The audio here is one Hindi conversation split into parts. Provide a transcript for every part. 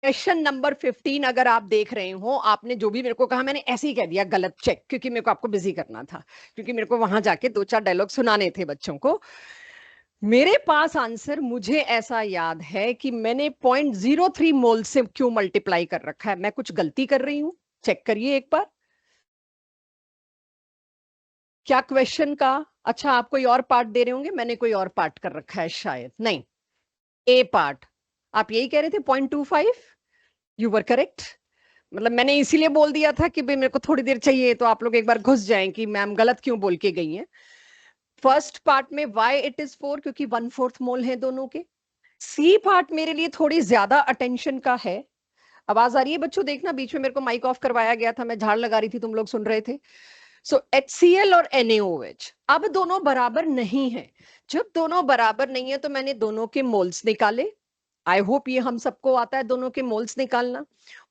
क्वेश्चन नंबर 15 अगर आप देख रहे हो, आपने जो भी मेरे को कहा मैंने ऐसे ही कह दिया गलत, चेक, क्योंकि मेरे को आपको बिजी करना था, क्योंकि मेरे को वहां जाके 2-4 डायलॉग सुनाने थे बच्चों को। मेरे पास आंसर, मुझे ऐसा याद है कि मैंने 0.03 मोल से क्यों मल्टीप्लाई कर रखा है। मैं कुछ गलती कर रही हूं? चेक करिए एक बार। क्या क्वेश्चन का, अच्छा आप कोई और पार्ट दे रहे होंगे, मैंने कोई और पार्ट कर रखा है शायद। नहीं, ए पार्ट। आप यही कह रहे थे 0.25। You were correct. मतलब मैंने इसीलिए बोल दिया था कि भाई मेरे को थोड़ी देर चाहिए, तो आप लोग एक बार घुस जाएं कि मैम गलत क्यों बोल के गई हैं। फर्स्ट पार्ट में वाई इट इज 4, क्योंकि 1/4 मोल है दोनों के। सी पार्ट मेरे लिए थोड़ी ज्यादा अटेंशन का है। आवाज आ रही है बच्चों? देखना, बीच में मेरे को माइक ऑफ करवाया गया था, मैं झाड़ लगा रही थी, तुम लोग सुन रहे थे। सो HCl और NaOH अब दोनों बराबर नहीं है। जब दोनों बराबर नहीं है तो मैंने दोनों के मोल्स निकाले। आई होप ये हम सबको आता है दोनों के मोल्स निकालना।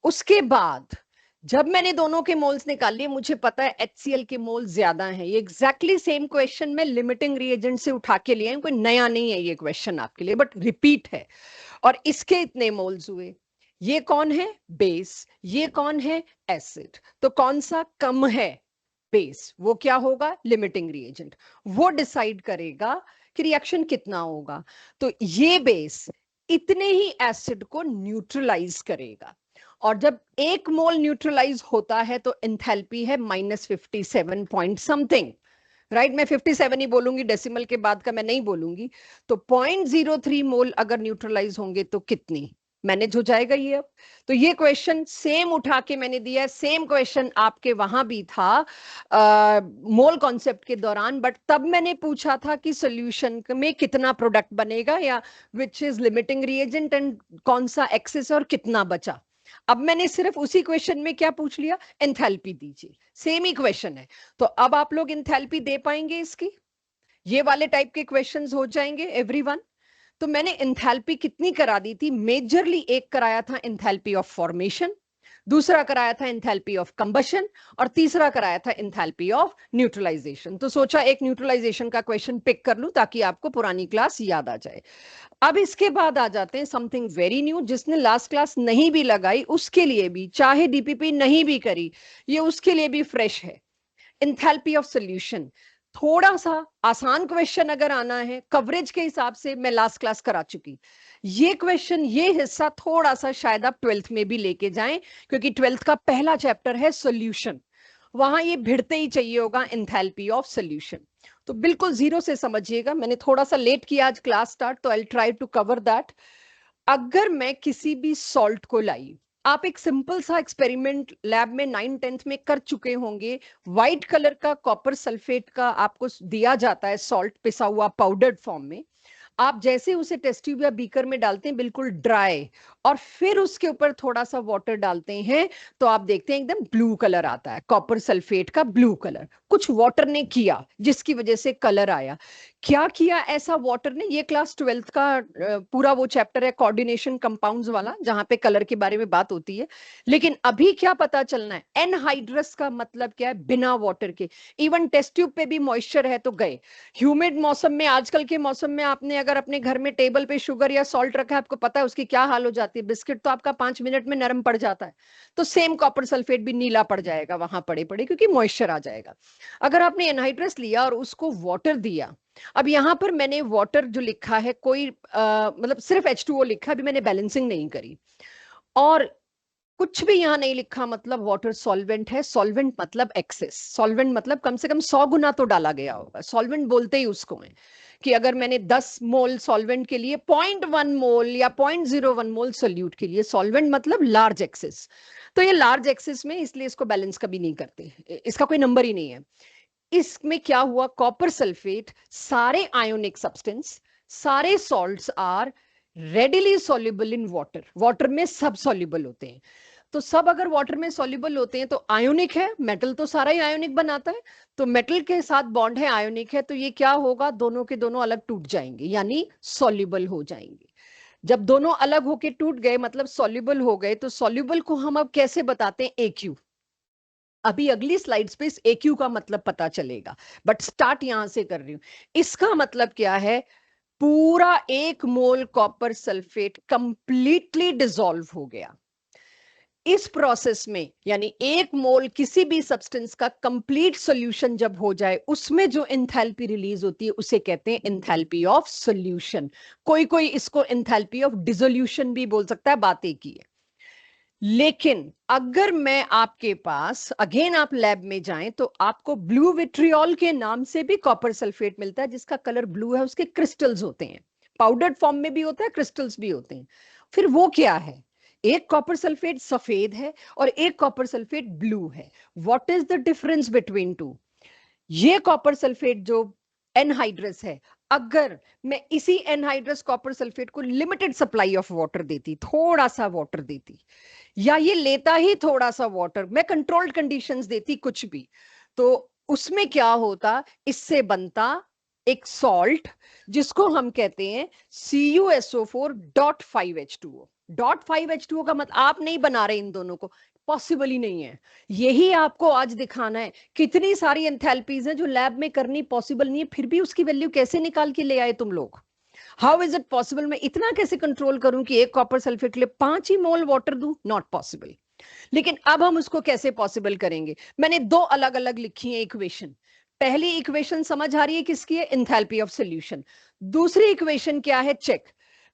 उसके बाद जब मैंने दोनों के मोल्स निकाल लिए, मुझे पता है HCl के मोल ज्यादा हैं। ये एग्जैक्टली सेम क्वेश्चन में लिमिटिंग रिएजेंट से उठा के लिए, कोई नया नहीं है ये क्वेश्चन आपके लिए, बट रिपीट है। और इसके इतने मोल्स हुए। ये कौन है? बेस। ये कौन है? एसिड। तो कौन सा कम है? बेस। वो क्या होगा? Limiting reagent. वो डिसाइड करेगा कि रिएक्शन कितना होगा। तो ये बेस इतने ही एसिड को न्यूट्रलाइज करेगा। और जब 1 मोल न्यूट्रलाइज होता है तो एंथैल्पी है -57 पॉइंट समथिंग। राइट, मैं 57 ही बोलूंगी, डेसिमल के बाद का मैं नहीं बोलूंगी। तो 0.03 मोल अगर न्यूट्रलाइज होंगे तो कितनी मैनेज हो जाएगा ये। अब तो ये क्वेश्चन सेम उठा के मैंने दिया है। सेम क्वेश्चन आपके वहां भी था मोल कॉन्सेप्ट के दौरान, बट तब मैंने पूछा था कि सॉल्यूशन में कितना प्रोडक्ट बनेगा, या which is limiting reagent and कौन सा एक्सेस और कितना बचा। अब मैंने सिर्फ उसी क्वेश्चन में क्या पूछ लिया? एंथैल्पी दीजिए। सेम ही क्वेश्चन है। तो अब आप लोग एंथैल्पी दे पाएंगे इसकी? ये वाले टाइप के क्वेश्चंस हो जाएंगे एवरीवन। तो मैंने एंथैल्पी कितनी करा दी थी? मेजरली एक कराया था एंथैल्पी ऑफ फॉर्मेशन, दूसरा कराया था एंथैल्पी ऑफ कंबशन, और तीसरा कराया था एंथैल्पी ऑफ न्यूट्रलाइजेशन। तो सोचा एक न्यूट्रलाइजेशन का क्वेश्चन पिक कर लूं ताकि आपको पुरानी क्लास याद आ जाए। अब इसके बाद आ जाते हैं समथिंग वेरी न्यू, जिसने लास्ट क्लास नहीं भी लगाई उसके लिए भी, चाहे डीपीपी नहीं भी करी, ये उसके लिए भी फ्रेश है। Enthalpy of solution. थोड़ा सा आसान क्वेश्चन अगर आना है कवरेज के हिसाब से, मैं लास्ट क्लास करा चुकी। ये क्वेश्चन, ये हिस्सा थोड़ा सा शायद आप 12th में भी लेके जाएं, क्योंकि 12th का पहला चैप्टर है सॉल्यूशन। वहां ये भिड़ते ही चाहिए होगा एंथैल्पी ऑफ सॉल्यूशन। तो बिल्कुल जीरो से समझिएगा। मैंने थोड़ा सा लेट किया आज क्लास स्टार्ट, तो I try to cover that. अगर मैं किसी भी सॉल्ट को लाई, आप एक सिंपल सा एक्सपेरिमेंट लैब में 9th-10th में कर चुके होंगे। व्हाइट कलर का कॉपर सल्फेट का आपको दिया जाता है सॉल्ट, पिसा हुआ पाउडर्ड फॉर्म में। आप जैसे उसे टेस्ट ट्यूब या बीकर में डालते हैं बिल्कुल ड्राई, और फिर उसके ऊपर थोड़ा सा वाटर डालते हैं, तो आप देखते हैं एकदम ब्लू कलर आता है, कॉपर सल्फेट का ब्लू कलर। कुछ वाटर ने किया जिसकी वजह से कलर आया। क्या किया ऐसा वाटर ने? ये क्लास 12th का पूरा वो चैप्टर है कोऑर्डिनेशन कंपाउंड्स वाला, जहां पे कलर के बारे में बात होती है। लेकिन अभी क्या पता चलना है? एनहाइड्रस का मतलब क्या है? बिना वाटर के। इवन टेस्ट ट्यूब पे भी मॉइस्चर है तो गए। ह्यूमिड मौसम में, आजकल के मौसम में, आपने अगर अपने घर में टेबल पे शुगर या सॉल्ट रखा है, आपको पता है उसकी क्या हाल हो जाती है। बिस्किट तो आपका 5 मिनट में नरम पड़ जाता है। तो सेम कॉपर सल्फेट भी नीला पड़ जाएगा वहां पड़े पड़े, क्योंकि मॉइस्चर आ जाएगा। अगर आपने एनहाइड्रस लिया और उसको वाटर दिया, अब यहां पर मैंने वाटर जो लिखा है, कोई मतलब सिर्फ H2O लिखा, अभी मैंने बैलेंसिंग नहीं करी, और कुछ भी यहां नहीं लिखा, मतलब वाटर सॉल्वेंट है। सॉल्वेंट मतलब एक्सेस, सॉल्वेंट मतलब कम से कम 100 गुना तो डाला गया होगा। सॉल्वेंट बोलते ही उसको है कि अगर मैंने 10 मोल सॉल्वेंट के लिए 0.1 मोल या 0.01 मोल सोल्यूट के लिए, सॉल्वेंट मतलब लार्ज एक्सेस। तो ये लार्ज एक्सेस में, इसलिए इसको बैलेंस कभी नहीं करते, इसका कोई नंबर ही नहीं है। इसमें क्या हुआ? कॉपर सल्फेट, सारे आयोनिक सब्सटेंस, सारे salts are readily soluble in water. Water में सब सॉल्युबल होते हैं। तो सब अगर वाटर में सॉल्युबल होते हैं तो आयोनिक है। मेटल तो सारा ही आयोनिक बनाता है। तो मेटल के साथ बॉन्ड है, आयोनिक है, तो ये क्या होगा? दोनों के दोनों अलग टूट जाएंगे, यानी सॉल्युबल हो जाएंगे। जब दोनों अलग होके टूट गए, मतलब सॉल्युबल हो गए, तो सॉल्युबल को हम अब कैसे बताते हैं? AQ। अभी अगली स्लाइड्स पे इस AQ का मतलब पता चलेगा, बट स्टार्ट यहां से कर रही हूं। इसका मतलब क्या है? पूरा 1 मोल कॉपर सल्फेट कंप्लीटली डिसॉल्व हो गया। इस प्रोसेस में यानी 1 मोल किसी भी सब्सटेंस का कंप्लीट सॉल्यूशन जब हो जाए, उसमें जो एंथैल्पी रिलीज होती है उसे कहते हैं एंथैल्पी ऑफ सॉल्यूशन। कोई कोई इसको एंथैल्पी ऑफ डिसोल्यूशन भी बोल सकता है, बात एक ही है। लेकिन अगर मैं आपके पास अगेन आप लैब में जाएं तो आपको ब्लू विट्रियोल के नाम से भी कॉपर सल्फेट मिलता है, जिसका कलर ब्लू है, उसके क्रिस्टल्स होते हैं, पाउडर्ड फॉर्म में भी होता है, क्रिस्टल्स भी होते हैं। फिर वो क्या है? एक कॉपर सल्फेट सफेद है और एक कॉपर सल्फेट ब्लू है। What is the difference between two? ये कॉपर सल्फेट जो एनहाइड्रस है, अगर मैं इसी एनहाइड्रस कॉपर सल्फेट को लिमिटेड सप्लाई ऑफ वाटर देती, थोड़ा सा वाटर देती, या ये लेता ही थोड़ा सा वाटर, मैं कंट्रोल्ड कंडीशंस देती कुछ भी, तो उसमें क्या होता? इससे बनता एक सॉल्ट जिसको हम कहते हैं CuSO4.5H2O। .5H2O का मतलब आप नहीं बना रहे इन दोनों को, पॉसिबल ही नहीं है। यही आपको आज दिखाना है। कितनी सारी एंथैल्पीज हैं जो लैब में करनी पॉसिबल नहीं है, फिर भी उसकी वैल्यू कैसे निकाल के ले आए तुम लोग? How is it possible? मैं इतना कैसे कंट्रोल करूं कि एक कॉपर सल्फेट के लिए 5 ही मोल वाटर दूं? Not possible. लेकिन अब हम उसको कैसे पॉसिबल करेंगे? मैंने 2 अलग अलग लिखी है इक्वेशन। पहली इक्वेशन समझ आ रही है किसकी है? Enthalpy of solution. दूसरी इक्वेशन क्या है? चेक।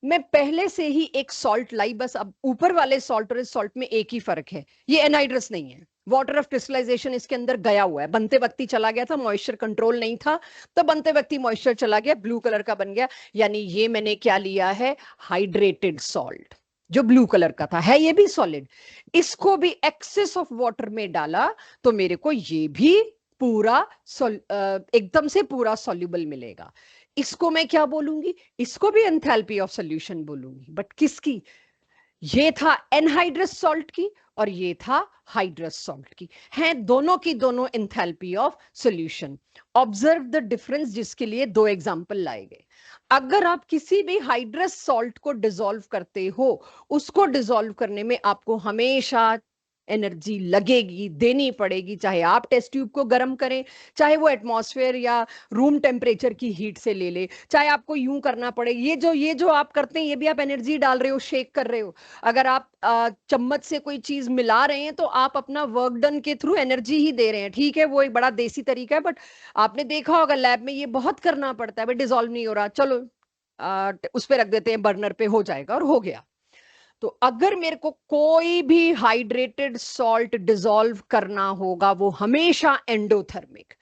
मैं पहले से ही एक सॉल्ट लाई, बस अब ऊपर वाले सॉल्ट और इस सॉल्ट में एक ही फर्क है, ये एनहाइड्रस नहीं है। वाटर ऑफ क्रिस्टलाइजेशन इसके अंदर गया हुआ है, बनते वक्त ही चला गया था, मॉइस्चर कंट्रोल नहीं था, तो बनते वक्त ही मॉइस्चर चला गया, ब्लू कलर का बन गया। यानी ये मैंने क्या लिया है? हाइड्रेटेड सॉल्ट, जो ब्लू कलर का था, है ये भी सॉलिड। इसको भी एक्सेस ऑफ वाटर में डाला तो मेरे को ये भी पूरा एकदम से पूरा सॉल्युबल मिलेगा। इसको मैं क्या बोलूंगी? इसको भी एंथैल्पी ऑफ सॉल्यूशन बोलूंगी, बट किसकी? ये था एनहाइड्रस सॉल्ट की और ये था हाइड्रस सॉल्ट की, हैं दोनों की दोनों enthalpy of solution. Observe the difference, जिसके लिए 2 एग्जांपल लाए गए। अगर आप किसी भी हाइड्रस सॉल्ट को डिसॉल्व करते हो, उसको डिसॉल्व करने में आपको हमेशा एनर्जी लगेगी, देनी पड़ेगी, चाहे आप टेस्ट ट्यूब को गर्म करें, चाहे वो एटमॉस्फेयर या रूम टेम्परेचर की हीट से ले ले, चाहे आपको यूं करना पड़े। ये जो आप करते हैं, ये भी आप एनर्जी डाल रहे हो, शेक कर रहे हो। अगर आप चम्मच से कोई चीज मिला रहे हैं तो आप अपना वर्क डन के थ्रू एनर्जी ही दे रहे हैं, ठीक है, वो एक बड़ा देसी तरीका है, बट आपने देखा होगा लैब में ये बहुत करना पड़ता है। भाई डिसॉल्व नहीं हो रहा, चलो उस पर रख देते हैं, बर्नर पे हो जाएगा, और हो गया। तो अगर मेरे को कोई भी हाइड्रेटेड सॉल्ट डिसॉल्व करना होगा, वो हमेशा एंडोथर्मिक।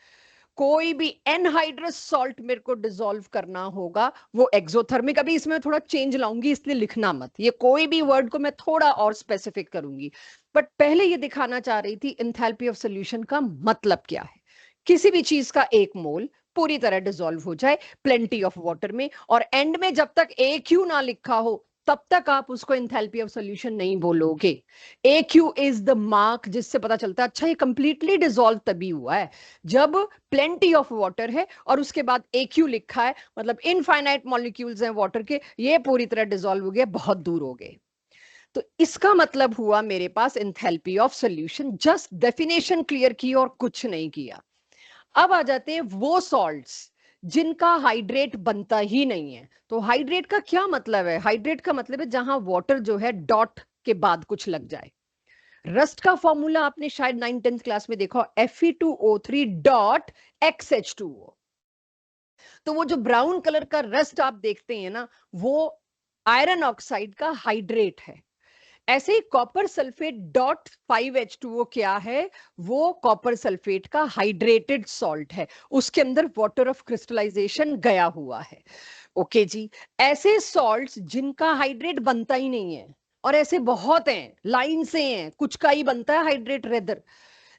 कोई भी एनहाइड्रस सॉल्ट मेरे को डिसॉल्व करना होगा, वो एक्सोथर्मिक। अभी इसमें थोड़ा चेंज लाऊंगी, इसलिए लिखना मत, ये कोई भी वर्ड को मैं थोड़ा और स्पेसिफिक करूंगी। बट पहले ये दिखाना चाह रही थी एंथैल्पी ऑफ सॉल्यूशन का मतलब क्या है। किसी भी चीज का 1 मोल पूरी तरह डिसॉल्व हो जाए प्लेंटी ऑफ वाटर में, और एंड में जब तक AQ ना लिखा हो तब तक आप उसको एंथैल्पी ऑफ सॉल्यूशन नहीं बोलोगे। AQ इज द मार्क जिससे पता चलता है अच्छा ये कंप्लीटली डिसॉल्व तभी हुआ है जब प्लेंटी ऑफ वाटर है और उसके बाद AQ लिखा है, मतलब इनफाइनाइट मॉलिक्यूल्स हैं वाटर के, ये पूरी तरह डिसॉल्व हो गए, बहुत दूर हो गए। तो इसका मतलब हुआ मेरे पास enthalpy of solution. Just definition clear की और कुछ नहीं किया। अब आ जाते हैं वो सॉल्ट्स जिनका हाइड्रेट बनता ही नहीं है। तो हाइड्रेट का क्या मतलब है? हाइड्रेट का मतलब है जहां वाटर जो है डॉट के बाद कुछ लग जाए। रस्ट का फॉर्मूला आपने शायद 9th-10th क्लास में देखा, Fe2O3 डॉट XH2O। तो वो जो ब्राउन कलर का रस्ट आप देखते हैं ना, वो आयरन ऑक्साइड का हाइड्रेट है। ऐसे ही कॉपर सल्फेट डॉट 5H2O क्या है? वो कॉपर सल्फेट का हाइड्रेटेड सॉल्ट है, उसके अंदर वाटर ऑफ क्रिस्टलाइजेशन गया हुआ है। ओके जी। ऐसे सॉल्ट्स जिनका हाइड्रेट बनता ही नहीं है, और ऐसे बहुत हैं, लाइन से हैं, कुछ का ही बनता है हाइड्रेट रेदर,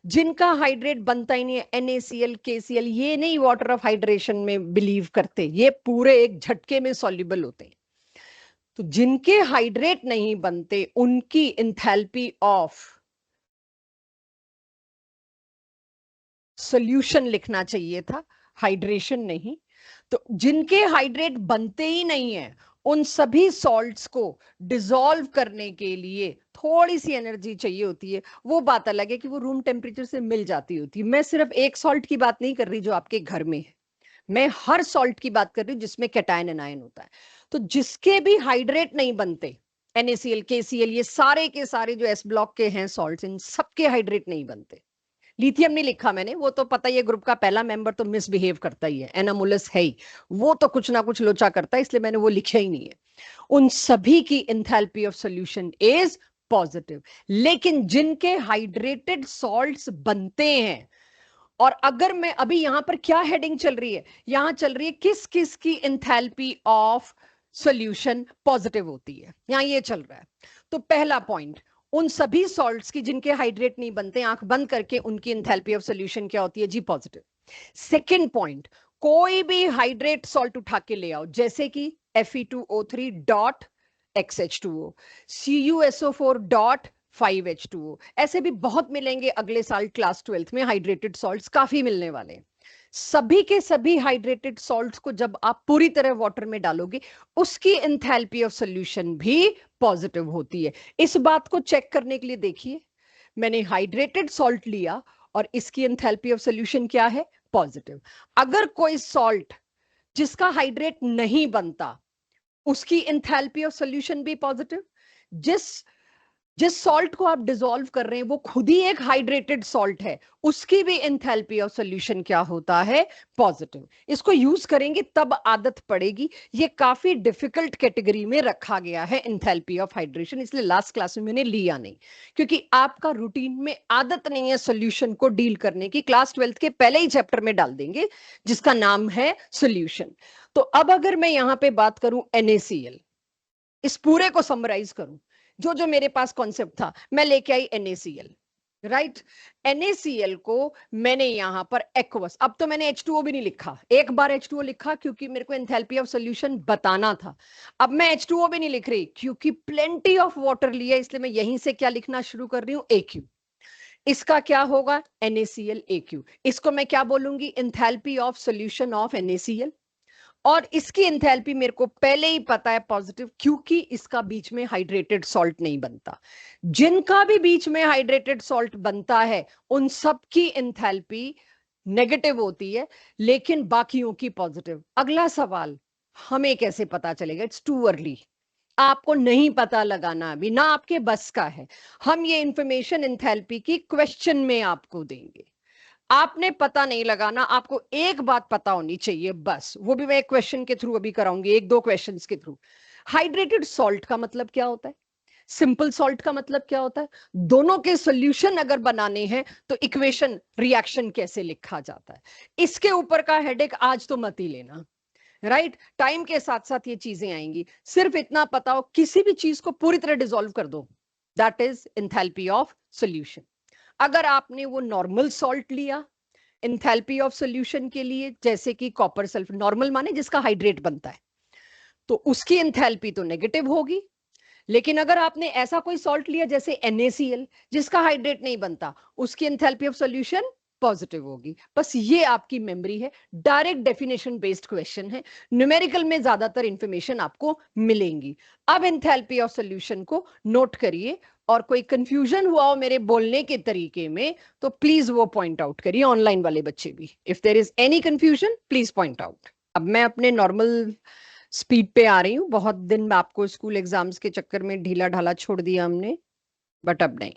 जिनका हाइड्रेट बनता ही नहीं है, NaCl KCl, ये नहीं वाटर ऑफ हाइड्रेशन में बिलीव करते, ये पूरे एक झटके में सॉल्युबल होते हैं। तो जिनके हाइड्रेट नहीं बनते उनकी एंथैल्पी ऑफ सॉल्यूशन लिखना चाहिए था, हाइड्रेशन नहीं। तो जिनके हाइड्रेट बनते ही नहीं है, उन सभी सॉल्ट्स को डिसॉल्व करने के लिए थोड़ी सी एनर्जी चाहिए होती है। वो बात अलग है कि वो रूम टेम्परेचर से मिल जाती होती है। मैं सिर्फ एक सॉल्ट की बात नहीं कर रही जो आपके घर में है, मैं हर सॉल्ट की बात कर रही हूँ जिसमें कैटायन एनायन होता है। तो जिसके भी हाइड्रेट नहीं बनते, NaCl, KCl, ये सारे के सारे जो S ब्लॉक के हैं सॉल्ट्स, इन सबके हाइड्रेट नहीं बनते। लिथियम नहीं लिखा मैंने, वो तो पता ही है, ग्रुप का पहला मेंबर तो मिसबिहेव करता ही है, एनामुलस है ही, वो तो कुछ ना कुछ लोचा करता है, इसलिए मैंने वो लिखा ही नहीं है। उन सभी की enthalpy of solution is positive. लेकिन जिनके हाइड्रेटेड सॉल्ट्स बनते हैं, और अगर मैं अभी यहां पर क्या हेडिंग चल रही है, यहां चल रही है किस किस की एंथैल्पी ऑफ सॉल्यूशन पॉजिटिव होती है, यहां ये चल रहा है। तो पहला पॉइंट, उन सभी सॉल्ट्स की जिनके हाइड्रेट नहीं बनते, आंख बंद करके उनकी एंथैल्पी ऑफ सॉल्यूशन क्या होती है जी? पॉजिटिव। सेकेंड पॉइंट, कोई भी हाइड्रेट सॉल्ट उठा के ले आओ, जैसे कि Fe2O3 dot XH2O, CuSO4 dot 5H2O, ऐसे भी बहुत मिलेंगे अगले साल क्लास 12th में, हाइड्रेटेड सॉल्ट्स काफी मिलने वाले हैं। सभी के सभी हाइड्रेटेड सॉल्ट्स को जब आप पूरी तरह वाटर में डालोगे, उसकी एंथैल्पी ऑफ सॉल्यूशन भी पॉजिटिव होती है। इस बात को चेक करने के लिए देखिए, मैंने हाइड्रेटेड सॉल्ट लिया और इसकी एंथैल्पी ऑफ सॉल्यूशन क्या है? पॉजिटिव। अगर कोई सॉल्ट जिसका हाइड्रेट नहीं बनता, उसकी एंथैल्पी ऑफ सॉल्यूशन भी पॉजिटिव। जिस सॉल्ट को आप डिसॉल्व कर रहे हैं वो खुद ही एक हाइड्रेटेड सॉल्ट है, उसकी भी एंथैल्पी ऑफ सॉल्यूशन क्या होता है? पॉजिटिव। इसको यूज करेंगे तब आदत पड़ेगी। ये काफी डिफिकल्ट कैटेगरी में रखा गया है एंथैल्पी ऑफ हाइड्रेशन, इसलिए लास्ट क्लास में मैंने लिया नहीं, क्योंकि आपका रूटीन में आदत नहीं है सॉल्यूशन को डील करने की। क्लास 12th के पहले ही चैप्टर में डाल देंगे जिसका नाम है सॉल्यूशन। तो अब अगर मैं यहां पे बात करूं NaCl, इस पूरे को समराइज करूं, जो जो मेरे पास कॉन्सेप्ट था मैं लेके आई NaCl, राइट? NaCl को मैंने यहां पर एक्वस, अब तो मैंने H2O भी नहीं लिखा, एक बार H2O लिखा क्योंकि मेरे को एंथैल्पी ऑफ सॉल्यूशन बताना था। अब मैं H2O भी नहीं लिख रही क्योंकि प्लेंटी ऑफ वाटर लिया, इसलिए मैं यहीं से क्या लिखना शुरू कर रही हूं? AQ। इसका क्या होगा? NaCl AQ। इसको मैं क्या बोलूंगी? Enthalpy of solution of NaCl। और इसकी एंथैल्पी मेरे को पहले ही पता है पॉजिटिव, क्योंकि इसका बीच में हाइड्रेटेड सॉल्ट नहीं बनता। जिनका भी बीच में हाइड्रेटेड सॉल्ट बनता है उन सब की एंथैल्पी नेगेटिव होती है, लेकिन बाकियों की पॉजिटिव। अगला सवाल, हमें कैसे पता चलेगा? इट्स टू अर्ली, आपको नहीं पता लगाना, अभी ना आपके बस का है। हम ये इंफॉर्मेशन एंथैल्पी की क्वेश्चन में आपको देंगे, आपने पता नहीं लगाना। आपको एक बात पता होनी चाहिए बस, वो भी मैं एक क्वेश्चन के थ्रू अभी कराऊंगी, एक दो क्वेश्चंस के थ्रू। हाइड्रेटेड सॉल्ट का मतलब क्या होता है? सिंपल सॉल्ट का मतलब क्या होता है? दोनों के सॉल्यूशन अगर बनाने हैं तो इक्वेशन रिएक्शन कैसे लिखा जाता है, इसके ऊपर का हेडेक आज तो मत ही लेना, राइट? टाइम के साथ साथ ये चीजें आएंगी। सिर्फ इतना पता हो, किसी भी चीज को पूरी तरह डिसॉल्व कर दो, that is enthalpy of solution. अगर आपने वो नॉर्मल सॉल्ट लिया एंथैल्पी ऑफ सॉल्यूशन के लिए, जैसे कि कॉपर सल्फेट, नॉर्मल माने जिसका हाइड्रेट बनता है, तो उसकी एंथैल्पी तो नेगेटिव होगी। लेकिन अगर आपने ऐसा कोई सॉल्ट लिया जैसे NaCl जिसका हाइड्रेट नहीं बनता, उसकी एंथैल्पी ऑफ सॉल्यूशन पॉजिटिव होगी। बस ये आपकी मेमोरी है, डायरेक्ट डेफिनेशन बेस्ड क्वेश्चन है, न्यूमेरिकल में ज्यादातर इंफॉर्मेशन आपको मिलेंगी। अब एंथैल्पी ऑफ सॉल्यूशन को नोट करिए, और कोई कंफ्यूजन हुआ हो मेरे बोलने के तरीके में तो प्लीज वो पॉइंट आउट करिए, ऑनलाइन वाले बच्चे भी। If there is any confusion please point out. अब मैं अपने नॉर्मल स्पीड पे आ रही हूँ, बहुत दिन आपको स्कूल एग्जाम्स के चक्कर में ढीला ढाला छोड़ दिया हमने, बट अब नहीं।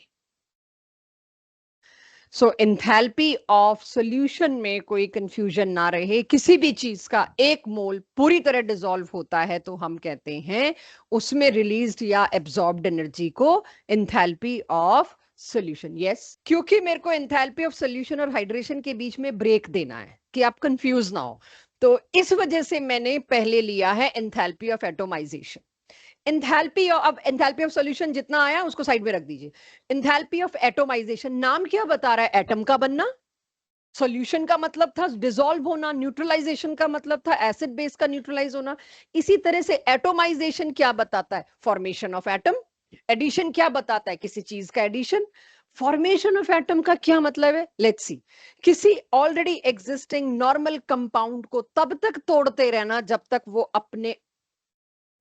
सो एंथैल्पी ऑफ सॉल्यूशन में कोई कंफ्यूजन ना रहे, किसी भी चीज का एक मोल पूरी तरह डिसॉल्व होता है तो हम कहते हैं उसमें रिलीज्ड या एब्जॉर्ब्ड एनर्जी को एंथैल्पी ऑफ सॉल्यूशन। यस, क्योंकि मेरे को एंथैल्पी ऑफ सॉल्यूशन और हाइड्रेशन के बीच में ब्रेक देना है कि आप कंफ्यूज ना हो, तो इस वजह से मैंने पहले लिया है एंथैल्पी ऑफ एटोमाइजेशन। एंथैल्पी, अब एंथैल्पी ऑफ सॉल्यूशन जितना आया उसको साइड में रख दीजिए। एंथैल्पी ऑफ एटोमाइजेशन, नाम क्या बता रहा है? एटम का बनना। सॉल्यूशन का मतलब था डिसॉल्व होना, न्यूट्रलाइजेशन का मतलब था एसिड बेस का न्यूट्रलाइज होना। इसी तरह से एटोमाइजेशन क्या बताता है? Formation of atom. एडिशन क्या बताता है? किसी चीज का एडिशन। फॉर्मेशन ऑफ एटम का क्या मतलब है? Let's see. किसी ऑलरेडी एग्जिस्टिंग नॉर्मल कंपाउंड को तब तक तोड़ते रहना जब तक वो अपने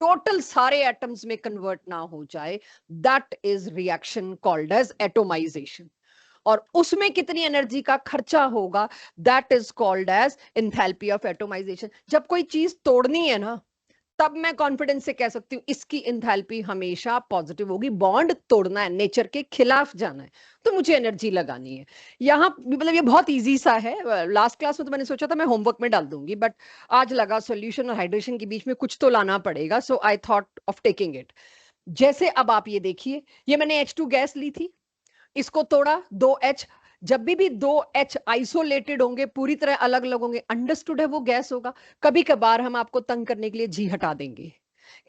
टोटल सारे एटम्स में कन्वर्ट ना हो जाए, that is reaction called as atomisation. और उसमें कितनी एनर्जी का खर्चा होगा, that is called as enthalpy of atomisation. जब कोई चीज तोड़नी है ना, तब मैं कॉन्फिडेंस से कह सकती हूँ इसकी एंथैल्पी हमेशा पॉजिटिव होगी। बॉन्ड तोड़ना है, नेचर के खिलाफ जाना है, तो मुझे एनर्जी लगानी है। यहाँ मतलब ये बहुत इजी सा है। लास्ट क्लास में तो मैंने सोचा था मैं होमवर्क में डाल दूंगी, बट आज लगा सॉल्यूशन और हाइड्रेशन के बीच में कुछ तो लाना पड़ेगा, so I thought of taking it. जैसे अब आप ये देखिए, ये मैंने H2 गैस ली थी, इसको तोड़ा, 2H। जब भी 2H आइसोलेटेड होंगे, पूरी तरह अलग अलग होंगे, अंडरस्टूड है वो गैस होगा। कभी कभार हम आपको तंग करने के लिए G हटा देंगे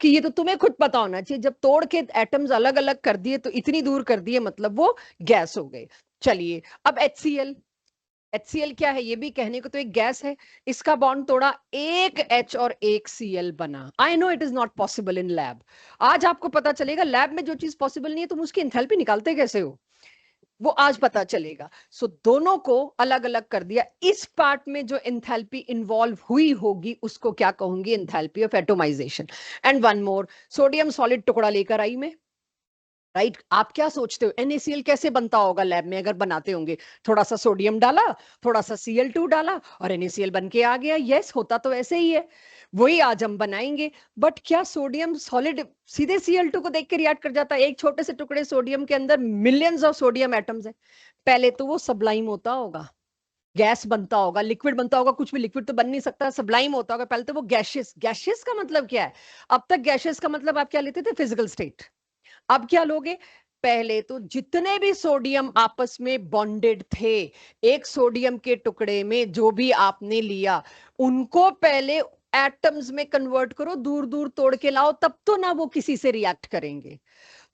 कि ये तो तुम्हें खुद पता होना चाहिए, जब तोड़ के एटम्स अलग अलग कर दिए तो इतनी दूर कर दिए, मतलब वो गैस हो गए। चलिए अब HCl, HCl क्या है ये भी कहने को तो एक गैस है। इसका बॉन्ड तोड़ा, एक H और एक Cl बना। I know it is not possible in lab. आज आपको पता चलेगा लैब में जो चीज पॉसिबल नहीं है तुम उसकी एंथैल्पी निकालते कैसे हो, वो आज पता चलेगा। सो दोनों को अलग अलग कर दिया। इस पार्ट में जो एंथैल्पी इन्वॉल्व हुई होगी उसको क्या कहूंगी, enthalpy of atomisation. And one more, sodium solid टुकड़ा लेकर आई मैं, राइट। आप क्या सोचते हो NaCl कैसे बनता होगा लैब में, अगर बनाते होंगे? थोड़ा सा सोडियम डाला, थोड़ा सा Cl2 डाला और NaCl बन के आ गया। यस, होता तो ऐसे ही है, वही आज हम बनाएंगे। बट क्या सोडियम सॉलिड सीधे Cl2 को देख के रिएक्ट कर जाता है? एक छोटे से टुकड़े सोडियम के अंदर मिलियंस ऑफ सोडियम एटम्स है। पहले तो वो सबलाइम होता होगा, गैस बनता होगा, लिक्विड बनता होगा, कुछ भी लिक्विड तो बन नहीं सकता, सबलाइम होता होगा। पहले तो वो गैशियस, गैशियस का मतलब क्या है? अब तक गैशियस का मतलब आप क्या लेते थे? Physical state. अब क्या लोगे? पहले तो जितने भी सोडियम आपस में बॉन्डेड थे, एक सोडियम के टुकड़े में जो भी आपने लिया, उनको पहले एटम्स में कन्वर्ट करो, दूर दूर तोड़ के लाओ, तब तो ना वो किसी से रिएक्ट करेंगे।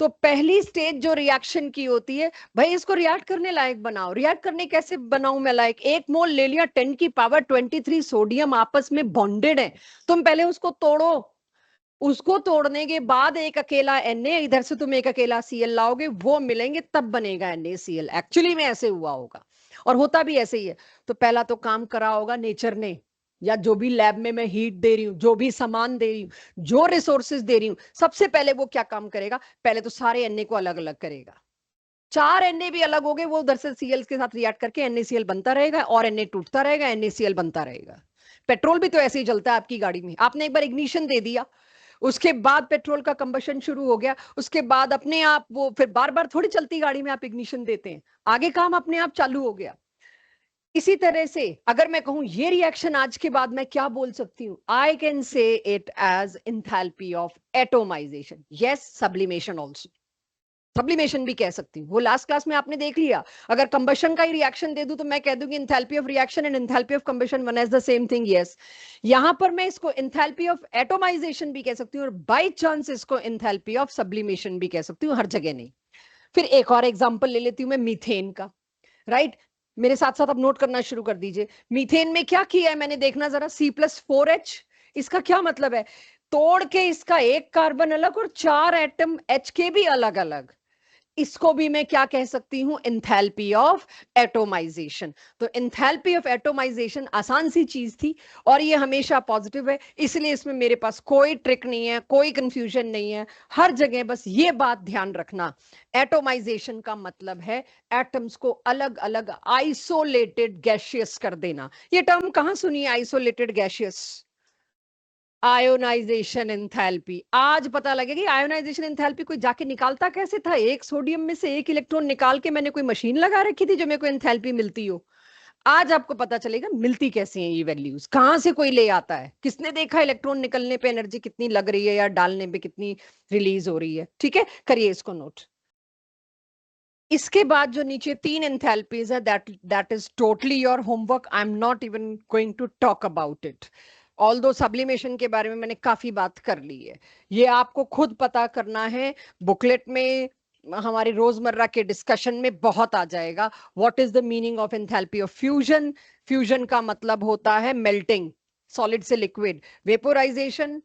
तो पहली स्टेज जो रिएक्शन की होती है, भाई इसको रिएक्ट करने लायक बनाओ। रिएक्ट करने कैसे बनाऊं मैं लायक? 1 मोल ले लिया, 10⁻23 सोडियम आपस में बॉन्डेड है, तुम पहले उसको तोड़ो। उसको तोड़ने के बाद एक अकेला Na, इधर से तुम एक अकेला Cl लाओगे, वो मिलेंगे तब बनेगा NaCl। एक्चुअली में ऐसे हुआ होगा और होता भी ऐसे ही है। तो पहला तो काम करा होगा नेचर ने, या जो भी लैब में मैं हीट दे रही हूँ, जो भी सामान दे रही हूँ, जो रिसोर्सेज दे रही हूँ, सबसे पहले वो क्या काम करेगा? पहले तो सारे Na को अलग अलग करेगा। 4 Na भी अलग हो गए, वो उधर से Cl के साथ रिएक्ट करके NaCl बनता रहेगा और Na टूटता रहेगा, NaCl बनता रहेगा। पेट्रोल भी तो ऐसे ही चलता है आपकी गाड़ी में। आपने एक बार इग्निशन दे दिया, उसके बाद पेट्रोल का कंबशन शुरू हो गया, उसके बाद अपने आप वो फिर बार बार थोड़ी चलती गाड़ी में आप इग्निशन देते हैं, आगे काम अपने आप चालू हो गया। इसी तरह से अगर मैं कहूं ये रिएक्शन आज के बाद मैं क्या बोल सकती हूं? I can say it as enthalpy of atomisation. Yes, sublimation also, sublimation भी कह सकती हूँ। वो लास्ट क्लास में आपने देख लिया। अगर कंबशन का ही रिएक्शन दे दूं तो मैं कह दूंगी enthalpy of reaction and enthalpy of combustion one as the same thing. Yes, यहां पर मैं इसको एंथैल्पी ऑफ एटोमाइजेशन भी कह सकती हूँ और बाय चांस इसको एंथैल्पी ऑफ सब्लिमेशन भी कह सकती हूँ, हर जगह नहीं। फिर एक और एग्जांपल ले लेती हूँ मैं मीथेन का, राइट। मेरे साथ साथ अब नोट करना शुरू कर दीजिए। मीथेन में क्या किया है मैंने, देखना जरा, C+4H। इसका क्या मतलब है? तोड़ के इसका एक कार्बन अलग और 4 एटम H के भी अलग अलग। इसको भी मैं क्या कह सकती हूं? Enthalpy of atomisation. तो एंथैल्पी ऑफ एटोमाइजेशन आसान सी चीज थी और ये हमेशा पॉजिटिव है, इसलिए इसमें मेरे पास कोई ट्रिक नहीं है, कोई कंफ्यूजन नहीं है। हर जगह बस ये बात ध्यान रखना, एटोमाइजेशन का मतलब है एटम्स को अलग अलग आइसोलेटेड गैशियस कर देना। ये टर्म कहां सुनी है, आइसोलेटेड गैशियस? Ionisation enthalpy. आज पता लगेगा कि आयोनाइजेशन एंथैल्पी कोई जाके निकालता कैसे था। एक सोडियम में से एक इलेक्ट्रॉन निकाल के मैंने कोई मशीन लगा रखी थी जो मेरे को एंथैल्पी मिलती हो। आज आपको पता चलेगा मिलती कैसे हैं ये वैल्यूज, कहां से कोई ले आता है, किसने देखा इलेक्ट्रॉन निकलने पे एनर्जी कितनी लग रही है या डालने पे कितनी रिलीज हो रही है। ठीक है, करिए इसको नोट। इसके बाद जो नीचे 3 एंथैल्पीज है, that is totally your homework. I am not even going to talk about it. Although sublimation के बारे में मैंने काफी बात कर ली है, ये आपको खुद पता करना है। बुकलेट में, हमारे रोजमर्रा के डिस्कशन में बहुत आ जाएगा। What is the meaning of enthalpy of fusion? Fusion का मतलब होता है मेल्टिंग, सॉलिड से लिक्विड, वेपोराइजेशन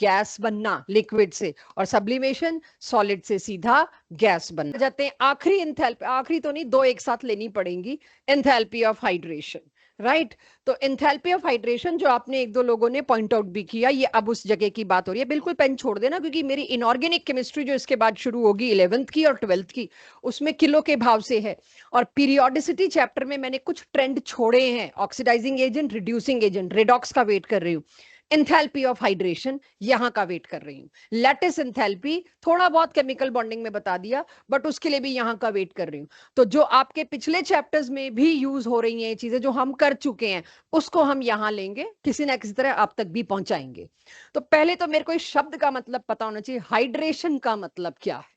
गैस बनना लिक्विड से, और सब्लिमेशन सॉलिड से सीधा गैस बन जाते हैं। आखिरी एंथैल्पी, आखिरी तो नहीं, दो एक साथ लेनी पड़ेंगी, एंथैल्पी ऑफ हाइड्रेशन, राइट। तो एंथैल्पी ऑफ हाइड्रेशन जो आपने एक दो लोगों ने पॉइंट आउट भी किया, ये अब उस जगह की बात हो रही है। बिल्कुल पेन छोड़ देना, क्योंकि मेरी इनऑर्गेनिक केमिस्ट्री जो इसके बाद शुरू होगी 11th की और 12th की, उसमें किलो के भाव से है। और पीरियोडिसिटी चैप्टर में मैंने कुछ ट्रेंड छोड़े हैं, oxidising agent, reducing agent, redox का वेट कर रही हूँ। एंथैल्पी ऑफ हाइड्रेशन यहां का वेट कर रही हूं, लैटिस एंथैल्पी थोड़ा बहुत केमिकल बॉन्डिंग में बता दिया, बट उसके लिए भी यहां का वेट कर रही हूं। तो जो आपके पिछले चैप्टर्स में भी यूज हो रही हैं चीजें जो हम कर चुके हैं, उसको हम यहां लेंगे, किसी ना किसी तरह आप तक भी पहुंचाएंगे। तो पहले तो मेरे को इस शब्द का मतलब पता होना चाहिए, हाइड्रेशन का मतलब क्या है।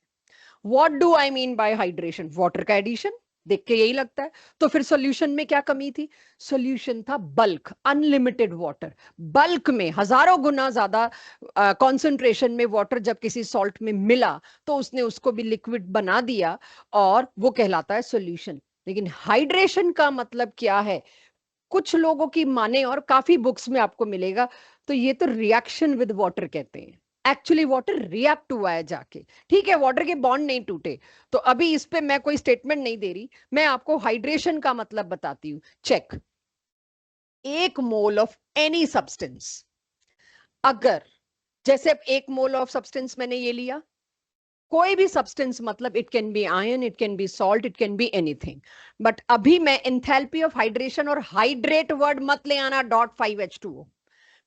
What do I mean by hydration? Water का एडिशन, देख के यही लगता है। तो फिर सॉल्यूशन में क्या कमी थी? सॉल्यूशन था बल्क, अनलिमिटेड वाटर। बल्क में हजारों गुना ज्यादा कॉन्सेंट्रेशन में वाटर जब किसी सॉल्ट में मिला तो उसने उसको भी लिक्विड बना दिया, और वो कहलाता है सॉल्यूशन। लेकिन हाइड्रेशन का मतलब क्या है, कुछ लोगों की माने और काफी बुक्स में आपको मिलेगा, तो ये तो रिएक्शन विद वाटर कहते हैं। एक्चुअली वाटर रिएक्ट हुआ है जाके, ठीक है, वाटर के बॉन्ड नहीं टूटे। तो अभी इस पे मैं कोई स्टेटमेंट नहीं दे रही, मैं आपको हाइड्रेशन का मतलब बताती हूँ। Check, 1 mole of any substance, अगर जैसे 1 मोल ऑफ सब्सटेंस मैंने ये लिया, कोई भी सब्सटेंस, मतलब it can be ion, it can be salt, it can be anything. But अभी मैं एंथैल्पी ऑफ हाइड्रेशन, और हाइड्रेट वर्ड मत ले आना .5H2O,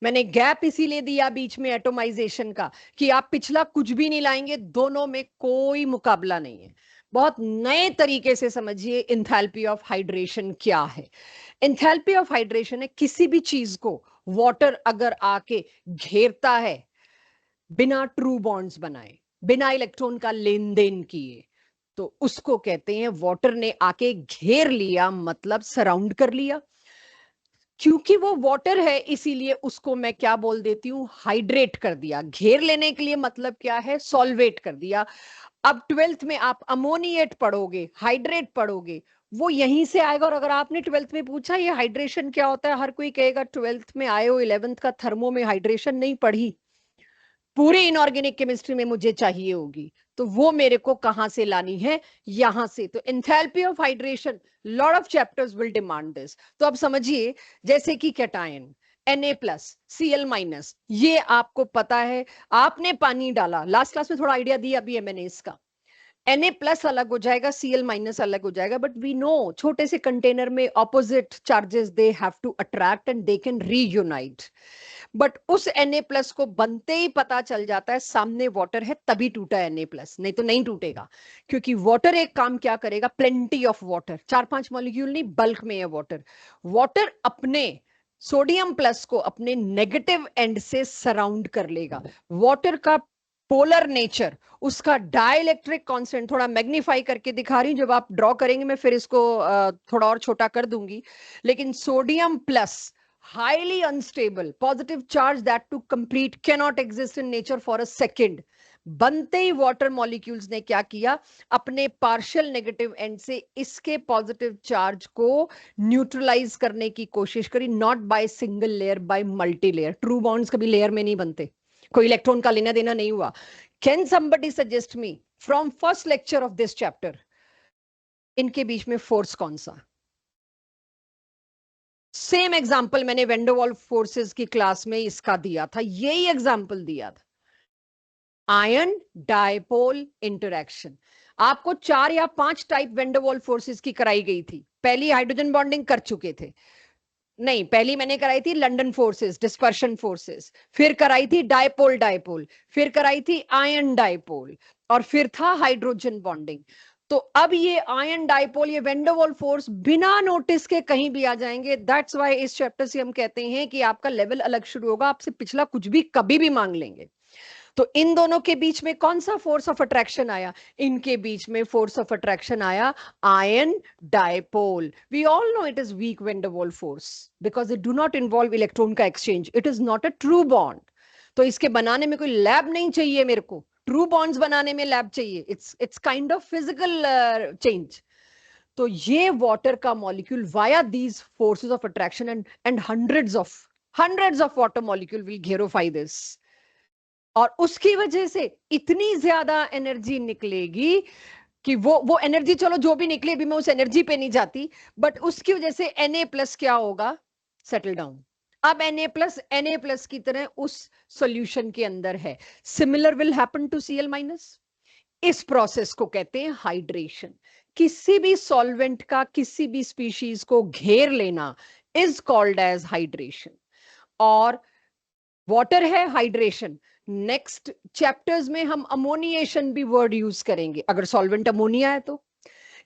मैंने गैप इसीलिए दिया बीच में एटोमाइजेशन का, कि आप पिछला कुछ भी नहीं लाएंगे, दोनों में कोई मुकाबला नहीं है। बहुत नए तरीके से समझिए एंथैल्पी ऑफ हाइड्रेशन क्या है। एंथैल्पी ऑफ हाइड्रेशन है किसी भी चीज को वाटर अगर आके घेरता है बिना ट्रू बॉन्ड्स बनाए, बिना इलेक्ट्रॉन का लेन देन किए, तो उसको कहते हैं वाटर ने आके घेर लिया, मतलब सराउंड कर लिया। क्योंकि वो वाटर है इसीलिए उसको मैं क्या बोल देती हूँ, हाइड्रेट कर दिया। घेर लेने के लिए मतलब क्या है, सॉल्वेट कर दिया। अब 12th में आप अमोनिएट पढ़ोगे, हाइड्रेट पढ़ोगे, वो यहीं से आएगा। और अगर आपने 12th में पूछा ये हाइड्रेशन क्या होता है, हर कोई कहेगा 12th में आए हो, 11th का थर्मो में हाइड्रेशन नहीं पढ़ी, पूरी इनऑर्गेनिक केमिस्ट्री में मुझे चाहिए होगी, तो वो मेरे को कहां से लानी है, यहां से। तो enthalpy of hydration, lot of chapters will demand this. तो अब समझिए, जैसे कि कैटायन Na+Cl-, ये आपको पता है, आपने पानी डाला, लास्ट क्लास में थोड़ा आइडिया दिया अभी है मैंने इसका। Na+ अलग हो जाएगा, Cl- अलग हो जाएगा, बट वी नो छोटे से कंटेनर में opposite charges they have to attract and they can reunite. But उस Na+ को बनते ही पता चल जाता है सामने वाटर है, तभी टूटा Na+, नहीं तो नहीं टूटेगा। क्योंकि वाटर एक काम क्या करेगा, प्लेंटी ऑफ वाटर, 4-5 मॉलिक्यूल नहीं, बल्क में है वाटर। वाटर अपने सोडियम प्लस को अपने नेगेटिव एंड से सराउंड कर लेगा। वाटर का पोलर नेचर, उसका डाइलेक्ट्रिक कांस्टेंट, थोड़ा मैग्नीफाई करके दिखा रही हूं, जब आप ड्रॉ करेंगे मैं फिर इसको थोड़ा और छोटा कर दूंगी। लेकिन sodium plus highly unstable positive charge that to complete cannot exist in nature for a second। बनते ही वाटर मॉलिक्यूल्स ने क्या किया, अपने पार्शियल नेगेटिव एंड से इसके पॉजिटिव चार्ज को न्यूट्रलाइज करने की कोशिश करी, not by single layer, by multi layer. True bonds कभी लेयर में नहीं बनते, कोई इलेक्ट्रॉन का लेना देना नहीं हुआ। Can somebody suggest me from first lecture of this chapter, इनके बीच में फोर्स कौन सा? सेम एग्जाम्पल मैंने वेंडरवॉल फोर्सेस की क्लास में इसका दिया था, यही एग्जाम्पल दिया था, आयन डायपोल इंटरैक्शन। आपको 4 या 5 टाइप वेंडरवॉल फोर्सेस की कराई गई थी। पहली हाइड्रोजन बॉन्डिंग कर चुके थे, नहीं पहली मैंने कराई थी लंदन फोर्सेस, डिस्पर्शन फोर्सेस, फिर कराई थी डायपोल डायपोल, फिर कराई थी आयन डायपोल, और फिर था हाइड्रोजन बॉन्डिंग। तो अब ये आयन डायपोल, ये वेंडरवॉल फोर्स बिना नोटिस के कहीं भी आ जाएंगे। दैट्स व्हाई इस चैप्टर से हम कहते हैं कि आपका लेवल अलग शुरू होगा, आपसे पिछला कुछ भी कभी भी मांग लेंगे। तो इन दोनों के बीच में कौन सा फोर्स ऑफ अट्रैक्शन आया? इनके बीच में फोर्स ऑफ अट्रैक्शन आया ion dipole. We all know it is weak van der Waals force because it do not involve electron का exchange, it is not a true bond. तो इसके बनाने में कोई लैब नहीं चाहिए, मेरे को ट्रू बॉन्ड्स बनाने में लैब चाहिए, it's kind of physical change. तो ये वाटर का molecule via these forces of attraction and hundreds of water molecule will घेरोफाई दिस, और उसकी वजह से इतनी ज्यादा एनर्जी निकलेगी कि वो एनर्जी, चलो जो भी निकले, अभी मैं उस एनर्जी पे नहीं जाती, बट उसकी वजह से Na+ क्या होगा, सेटल डाउन। अब Na+ की तरह उस सॉल्यूशन के अंदर है। Similar will happen to Cl-। इस प्रोसेस को कहते हैं हाइड्रेशन। किसी भी सॉल्वेंट का किसी भी स्पीशीज को घेर लेना इज कॉल्ड एज हाइड्रेशन। और वाटर है, हाइड्रेशन। नेक्स्ट चैप्टर्स में हम अमोनिएशन भी वर्ड यूज करेंगे, अगर सॉल्वेंट अमोनिया है तो।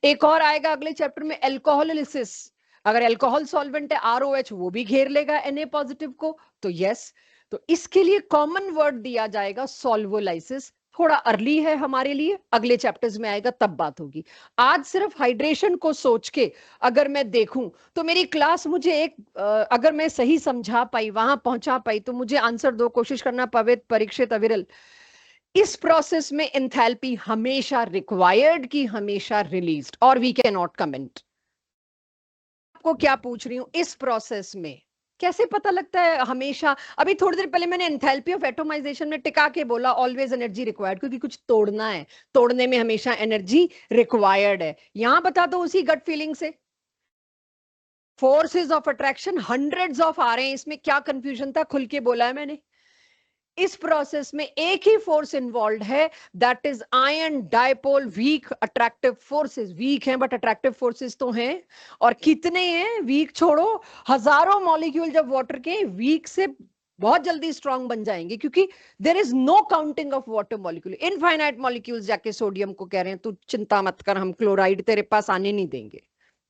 एक और आएगा अगले चैप्टर में, एल्कोहलिसिस। अगर एल्कोहल सॉल्वेंट है, ROH, वो भी घेर लेगा Na पॉजिटिव को, तो यस। तो इसके लिए कॉमन वर्ड दिया जाएगा सॉल्वोलाइसिस। थोड़ा अर्ली है हमारे लिए, अगले चैप्टर्स में आएगा तब बात होगी। आज सिर्फ हाइड्रेशन को सोच के अगर मैं देखूं तो मेरी क्लास मुझे एक अगर मैं सही समझा पाई, वहां पहुंचा पाई, तो मुझे आंसर दो, कोशिश करना पवित्र, परीक्षित, अविरल। इस प्रोसेस में एंथैल्पी हमेशा रिक्वायर्ड की हमेशा रिलीज्ड, और वी कैन नॉट कमेंट। आपको क्या पूछ रही हूं, इस प्रोसेस में कैसे पता लगता है हमेशा? अभी थोड़ी देर पहले मैंने एंथैल्पी ऑफ एटोमाइजेशन में टिका के बोला ऑलवेज एनर्जी रिक्वायर्ड, क्योंकि कुछ तोड़ना है, तोड़ने में हमेशा एनर्जी रिक्वायर्ड है। यहां बता दो उसी गट फीलिंग से, forces of attraction hundreds of आ रहे हैं, इसमें क्या कंफ्यूजन था? खुल के बोला है मैंने। इस प्रोसेस में एक ही फोर्स इन्वॉल्व है, that is ion dipole weak attractive forces. Weak हैं बट अट्रैक्टिव फोर्सेस तो हैं। और कितने हैं? वीक छोड़ो, हजारों मॉलिक्यूल जब वाटर के वीक से बहुत जल्दी स्ट्रांग बन जाएंगे, क्योंकि there is no counting of water molecule. Infinite molecules जाके सोडियम को कह रहे हैं तू चिंता मत कर, हम क्लोराइड तेरे पास आने नहीं देंगे।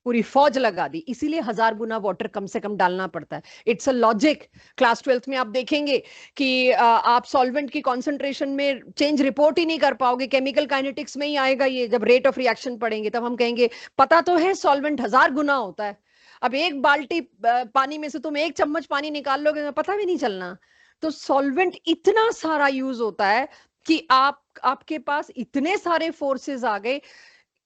पूरी फौज लगा दी, इसीलिए 1000 गुना वाटर कम से कम डालना पड़ता है। It's a logic. Class 12th में आप देखेंगे कि आप सॉल्वेंट की कॉन्सेंट्रेशन में चेंज रिपोर्ट ही नहीं कर पाओगे, केमिकल काइनेटिक्स में ही आएगा ये। जब रेट ऑफ रिएक्शन पढ़ेंगे तब हम कहेंगे पता तो है सॉल्वेंट 1000 गुना होता है। अब एक बाल्टी पानी में से तुम एक चम्मच पानी निकाल लोगे, पता भी नहीं चलना। तो सॉल्वेंट इतना सारा यूज होता है कि आपके पास इतने सारे फोर्सेस आ गए,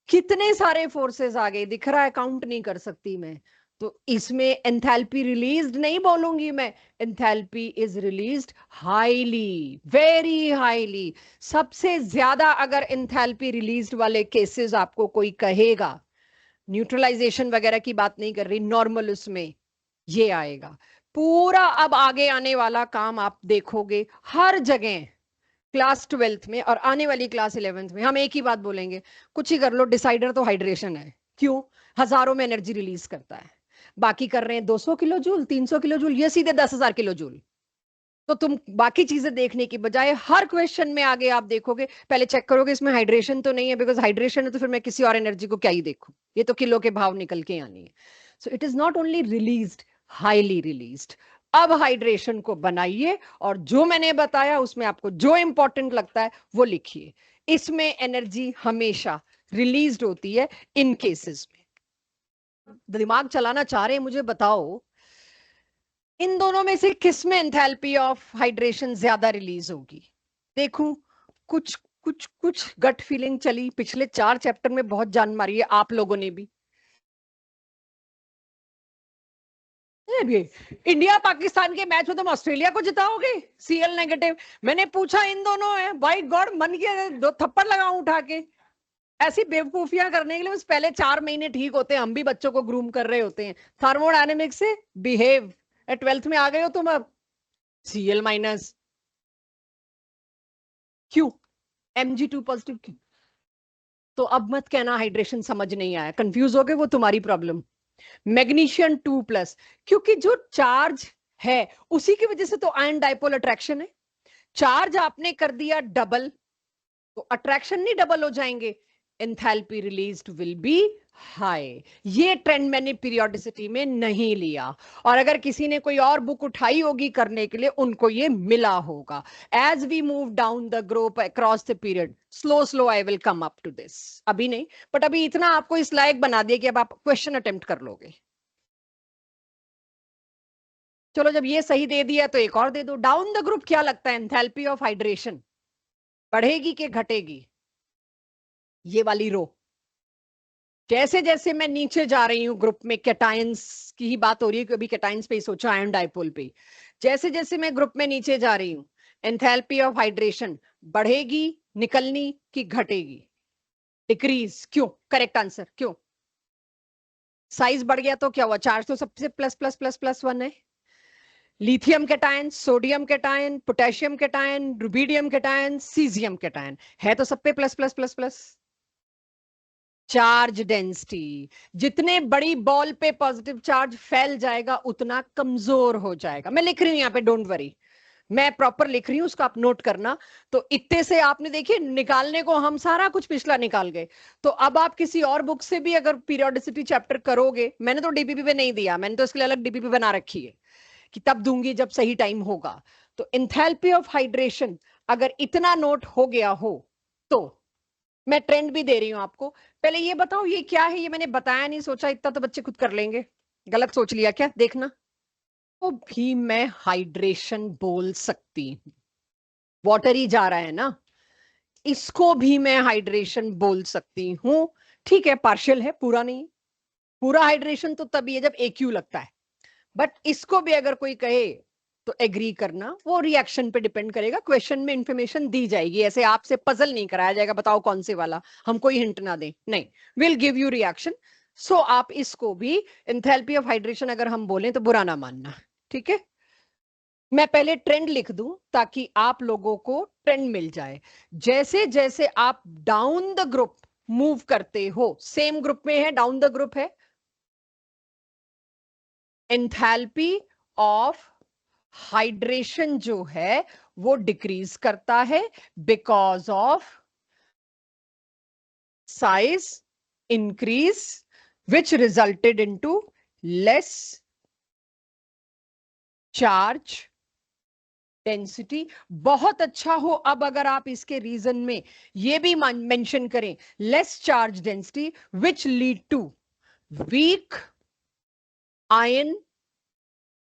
कितने सारे फोर्सेस आ गए, दिख रहा है, काउंट नहीं कर सकती मैं। तो इसमें एंथैल्पी रिलीज्ड नहीं बोलूंगी मैं, enthalpy is released highly, very highly. सबसे ज्यादा अगर एंथैल्पी रिलीज्ड वाले केसेस आपको कोई कहेगा, न्यूट्रलाइजेशन वगैरह की बात नहीं कर रही, नॉर्मल उसमें ये आएगा पूरा। अब आगे आने वाला काम आप देखोगे हर जगह, क्लास 12th में और आने वाली क्लास 11th में हम एक ही बात बोलेंगे, कुछ ही कर लो, डिसाइडर तो हाइड्रेशन है। क्यों? हजारों में एनर्जी रिलीज करता है, बाकी कर रहे हैं 200 किलो जूल, 300 किलो जूल, ये सीधे 10,000 किलो जूल। तो तुम बाकी चीजें देखने की बजाय हर क्वेश्चन में आगे आप देखोगे, पहले चेक करोगे इसमें हाइड्रेशन तो नहीं है, बिकॉज हाइड्रेशन है तो फिर मैं किसी और एनर्जी को क्या ही देखूं, ये तो किलो के भाव निकल के आनी है। So it is not only released, highly released. अब हाइड्रेशन को बनाइए और जो मैंने बताया उसमें आपको जो इंपॉर्टेंट लगता है वो लिखिए। इसमें एनर्जी हमेशा रिलीज्ड होती है इन केसेस में। दिमाग चलाना चाह रहे हैं, मुझे बताओ इन दोनों में से किस में एंथैल्पी ऑफ हाइड्रेशन ज्यादा रिलीज होगी? देखूं, कुछ कुछ कुछ गट फीलिंग चली, पिछले 4 चैप्टर में बहुत जान मारी है आप लोगों ने भी। भी इंडिया पाकिस्तान के मैच में तुम ऑस्ट्रेलिया को जिताओगे, CL नेगेटिव। मैंने पूछा इन दोनों है, बाई गॉड मन किया 2 थप्पड़ लगाऊं उठा के। ऐसी बेवकूफियां करने के लिए बस पहले 4 महीने ठीक होते हैं, हम भी बच्चों को ग्रूम कर रहे होते हैं थर्मोडायनेमिक्स से। बिहेव। 12th में आ गए हो तुम अब, CL-। क्यों? Mg2 पॉजिटिव क्यों? तो अब मत कहना हाइड्रेशन समझ नहीं आया, कंफ्यूज हो गए, वो तुम्हारी प्रॉब्लम। मैग्नीशियम 2+, क्योंकि जो चार्ज है उसी की वजह से तो आयन डाइपोल अट्रैक्शन है। चार्ज आपने कर दिया डबल, तो अट्रैक्शन नहीं डबल हो जाएंगे, enthalpy released will be high. ये ट्रेंड मैंने पीरियोडिसिटी में नहीं लिया, और अगर किसी ने कोई और बुक उठाई होगी करने के लिए उनको ये मिला होगा। As we move down the group across the period, slow slow I will come up to this. अभी नहीं, बट अभी इतना आपको इस लायक बना दिया कि अब आप क्वेश्चन अटेम्प्ट कर लोगे। चलो जब ये सही दे दिया तो एक और दे दो। डाउन द ग्रुप क्या लगता है एंथैल्पी ऑफ हाइड्रेशन बढ़ेगी कि घटेगी? ये वाली रो, जैसे जैसे मैं नीचे जा रही हूँ ग्रुप में, कैटायंस की ही बात हो रही है, कभी कैटायंस पे ही सोचा, आयन डाइपोल पे। जैसे जैसे मैं ग्रुप में नीचे जा रही हूँ, एंथैल्पी ऑफ हाइड्रेशन बढ़ेगी, निकलनी कि घटेगी? डिक्रीज। क्यों? करेक्ट आंसर क्यों? साइज बढ़ गया तो क्या हुआ? चार्ज तो सबसे प्लस प्लस प्लस प्लस 1 है। Lithium cation, sodium cation, potassium cation, rubidium cation, caesium cation, है तो सब पे plus plus plus plus. Charge density, जितने बड़ी बॉल पे पॉजिटिव चार्ज फैल जाएगा उतना कमजोर हो जाएगा। मैं लिख रही हूं यहाँ पे, डोंट वरी। मैं प्रॉपर लिख रही हूं, उसको आप नोट करना। तो इतने से आपने देखिए निकालने को हम सारा कुछ पिछला निकाल गए। तो अब आप किसी और बुक से भी अगर पीरियोडिसिटी चैप्टर करोगे, मैंने तो डीपीपी पे नहीं दिया, मैंने तो इसके लिए अलग डीपीपी बना रखी है कि तब दूंगी जब सही टाइम होगा। तो एंथैल्पी ऑफ हाइड्रेशन अगर इतना नोट हो गया हो तो मैं ट्रेंड भी दे रही हूं आपको। पहले ये बताओ ये क्या है, ये मैंने बताया नहीं, सोचा इतना तो बच्चे खुद कर लेंगे, गलत सोच लिया क्या? देखना, तो भी मैं हाइड्रेशन बोल सकती हूँ, वाटर ही जा रहा है ना, इसको भी मैं हाइड्रेशन बोल सकती हूँ। ठीक है, पार्शियल है, पूरा नहीं। पूरा हाइड्रेशन तो तभी है जब एक्यू लगता है, बट इसको भी अगर कोई कहे तो एग्री करना, वो रिएक्शन पे डिपेंड करेगा। क्वेश्चन में इंफॉर्मेशन दी जाएगी, ऐसे आपसे पजल नहीं कराया जाएगा बताओ कौन से वाला, हम कोई हिंट ना दें, नहीं, विल गिव यू रिएक्शन। सो आप इसको भी एंथैल्पी ऑफ हाइड्रेशन अगर हम बोलें तो बुरा ना मानना, ठीक है। मैं पहले ट्रेंड लिख दूं ताकि आप लोगों को ट्रेंड मिल जाए। जैसे जैसे आप डाउन द ग्रुप मूव करते हो, सेम ग्रुप में है, डाउन द ग्रुप है, एंथैल्पी ऑफ हाइड्रेशन जो है वो डिक्रीज करता है because of size increase which resulted into less charge density. बहुत अच्छा हो अब अगर आप इसके रीजन में ये भी मेंशन करें, less charge density which lead to weak ion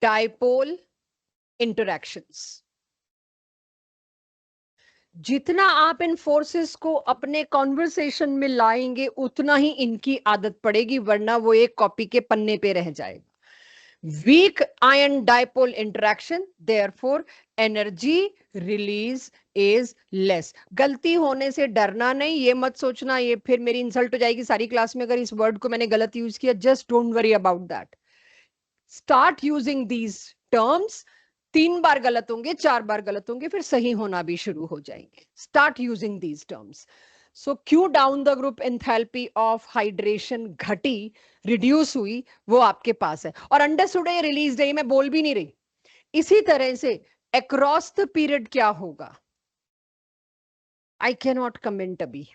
dipole interactions. जितना आप इन फोर्सेस को अपने कॉन्वर्सेशन में लाएंगे उतना ही इनकी आदत पड़ेगी, वरना वो एक कॉपी के पन्ने पे रह जाएगा। Weak ion dipole interaction, therefore energy release is less. गलती होने से डरना नहीं, ये मत सोचना ये फिर मेरी इंसल्ट हो जाएगी सारी क्लास में अगर इस वर्ड को मैंने गलत यूज किया। Just don't worry about that, start using these terms. 3 बार गलत होंगे, 4 बार गलत होंगे, फिर सही होना भी शुरू हो जाएंगे। Start using these terms. So क्यों down the group enthalpy of hydration घटी, रिड्यूस हुई, वो आपके पास है। और अंडरस्टूड है, रिलीज डे मैं बोल भी नहीं रही। इसी तरह से अक्रॉस द पीरियड क्या होगा, आई कैन नॉट कमेंट अभी,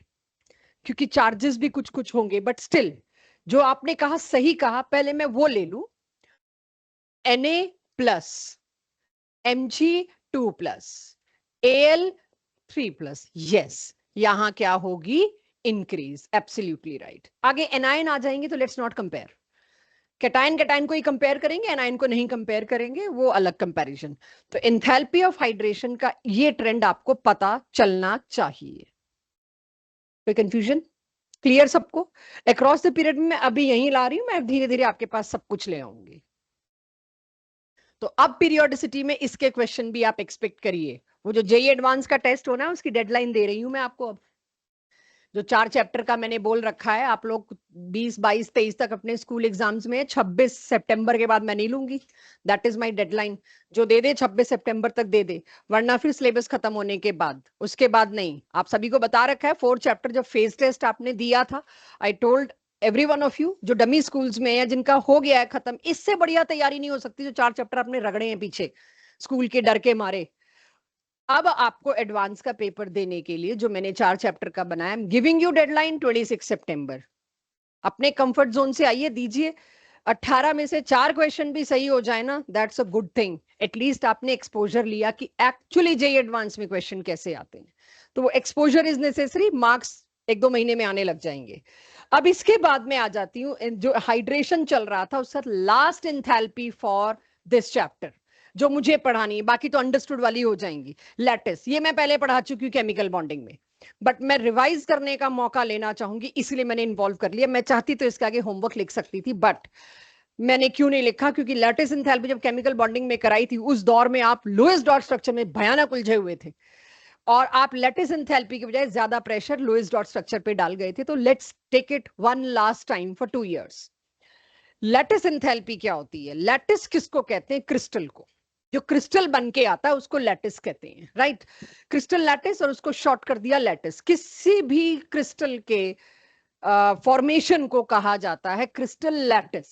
क्योंकि चार्जेस भी कुछ कुछ होंगे, बट स्टिल जो आपने कहा सही कहा, पहले मैं वो ले लू। Na plus Mg2 plus Al3 plus, yes, यहां क्या होगी, इंक्रीज, एब्सोल्युटली राइट। आगे एनायन आ जाएंगे तो let's not compare, cation cation को ही कंपेयर करेंगे, एनायन को नहीं कंपेयर करेंगे, वो अलग कंपैरिजन। तो एंथैल्पी ऑफ हाइड्रेशन का ये ट्रेंड आपको पता चलना चाहिए। कोई कंफ्यूजन? क्लियर सबको? अक्रॉस द पीरियड में मैं अभी यही ला रही हूं, मैं धीरे धीरे आपके पास सब कुछ ले आऊंगी। तो अब पीरियोडिसिटी में इसके क्वेश्चन भी आप एक्सपेक्ट करिए। वो जो जेई एडवांस का टेस्ट होना है उसकी डेडलाइन दे रही हूं मैं आपको। अब जो 4 चैप्टर का मैंने बोल रखा है, आप लोग 20, 22, 23 तक अपने स्कूल एग्जाम्स में, 26 सितंबर के बाद मैं नहीं लूंगी। That is my deadline. जो दे दे 26 सितंबर तक दे दे, वरना फिर सिलेबस खत्म होने के बाद, उसके बाद नहीं। आप सभी को बता रखा है 4 चैप्टर जब फेज टेस्ट आपने दिया था, I told every one of you जो डमी स्कूल्स में है, जिनका हो गया है खत्म, इससे बढ़िया तैयारी नहीं हो सकती जो 4 चैप्टर आपने रगड़े हैं पीछे स्कूल के डर के मारे। अब आपको एडवांस का पेपर देने के लिए जो मैंने 4 चैप्टर का बनाया, गिविंग यू डेडलाइन 26 सितंबर। अपने कंफर्ट जोन से आइए, दीजिए। 18 में से 4 क्वेश्चन भी सही हो जाए ना, that's a good thing. At least आपने एक्सपोजर लिया कि एक्चुअली जेई एडवांस में क्वेश्चन कैसे आते हैं। तो वो एक्सपोजर इज नेसेसरी, मार्क्स 1-2 महीने में आने लग जाएंगे। अब इसके बाद में आ जाती हूँ, जो हाइड्रेशन चल रहा था उसका last enthalpy for this chapter जो मुझे पढ़ानी है, बाकी तो अंडरस्टूड वाली हो जाएंगी। लैटिस ये मैं पहले पढ़ा चुकी हूँ केमिकल बॉन्डिंग में, बट मैं रिवाइज करने का मौका लेना चाहूंगी, इसलिए मैंने इन्वॉल्व कर लिया। मैं चाहती तो इसके आगे होमवर्क लिख सकती थी, बट मैंने क्यों नहीं लिखा, क्योंकि लैटिस एंथैल्पी जब केमिकल बॉन्डिंग में कराई थी उस दौर में आप लोएस्ट डॉट स्ट्रक्चर में भयानक उलझे हुए थे, और आप लैटिस एंथैल्पी की बजाय ज्यादा प्रेशर लोएस्ट डॉट स्ट्रक्चर पे डाल गए थे। तो let's take it one last time for 2 years. Lattice enthalpy क्या होती है? लैटिस किसको कहते हैं? क्रिस्टल को। जो क्रिस्टल बन के आता है उसको लैटिस कहते हैं, राइट? क्रिस्टल लैटिस, और उसको शॉर्ट कर दिया लैटिस। किसी भी क्रिस्टल के फॉर्मेशन को कहा जाता है क्रिस्टल लैटिस।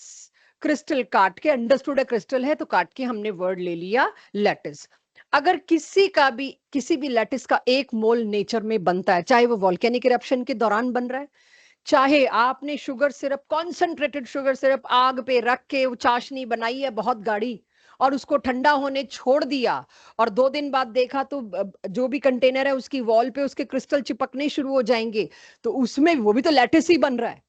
क्रिस्टल काट के, अंडरस्टूड है क्रिस्टल है तो काट के हमने वर्ड ले लिया लैटिस। अगर किसी भी लैटिस का 1 मोल नेचर में बनता है, चाहे वो वॉल्केनिक इरप्शन के दौरान बन रहा है, चाहे आपने sugar syrup, concentrated sugar syrup आग पे रख के वो चाशनी बनाई है बहुत गाढ़ी और उसको ठंडा होने छोड़ दिया और 2 दिन बाद देखा तो जो भी कंटेनर है उसकी वॉल पे उसके क्रिस्टल चिपकने शुरू हो जाएंगे, तो उसमें वो भी तो लैटिस ही बन रहा है।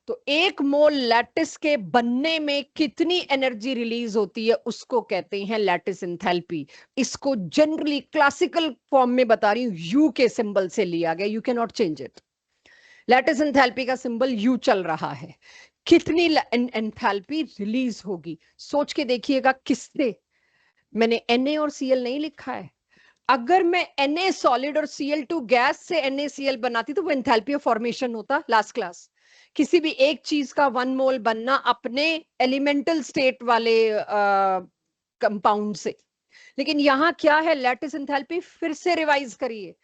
तो 1 मोल लैटिस के बनने में कितनी एनर्जी रिलीज होती है उसको कहते हैं लैटिस एंथैल्पी। इसको जनरली क्लासिकल फॉर्म में बता रही हूं, यू के सिंबल से लिया गया, you can not change it. Lattice enthalpy का सिंबल यू चल रहा है। कितनी एंथैल्पी रिलीज होगी सोच के देखिएगा। किससे? मैंने Na और Cl नहीं लिखा है। अगर मैं Na सॉलिड और Cl2 गैस से NaCl बनाती तो वो एंथैल्पी ऑफ फॉर्मेशन होता लास्ट क्लास। किसी भी एक चीज का 1 मोल बनना अपने एलिमेंटल स्टेट वाले कंपाउंड से। लेकिन यहां क्या है, लैटिस एंथैल्पी फिर से रिवाइज करिए,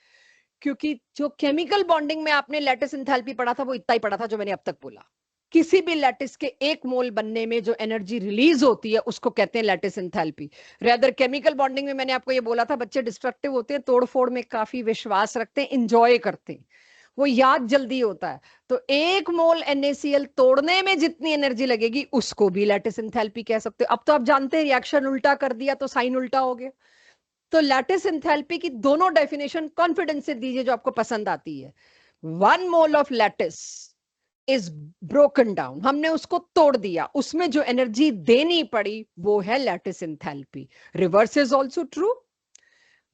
क्योंकि जो केमिकल बॉन्डिंग में आपने लैटिस एंथैल्पी पढ़ा था वो इतना ही पढ़ा था जो मैंने अब तक बोला। किसी भी लैटिस के 1 मोल बनने में जो एनर्जी रिलीज होती है उसको कहते हैं lattice enthalpy. Rather chemical bonding में मैंने आपको ये बोला था, बच्चे डिस्ट्रक्टिव होते हैं, तोड़फोड़ में काफी विश्वास रखते हैं, इंजॉय करते हैं, वो याद जल्दी होता है। तो 1 मोल NaCl तोड़ने में जितनी एनर्जी लगेगी उसको भी लैटिस एंथैल्पी कह सकते हो। अब तो आप जानते हैं रिएक्शन उल्टा कर दिया तो साइन उल्टा हो गया। तो लैटिस एंथैल्पी की दोनों डेफिनेशन कॉन्फिडेंस से दीजिए जो आपको पसंद आती है। 1 mole of lattice is broken down, हमने उसको तोड़ दिया, उसमें जो एनर्जी देनी पड़ी वो है lattice enthalpy. Reverse is also true.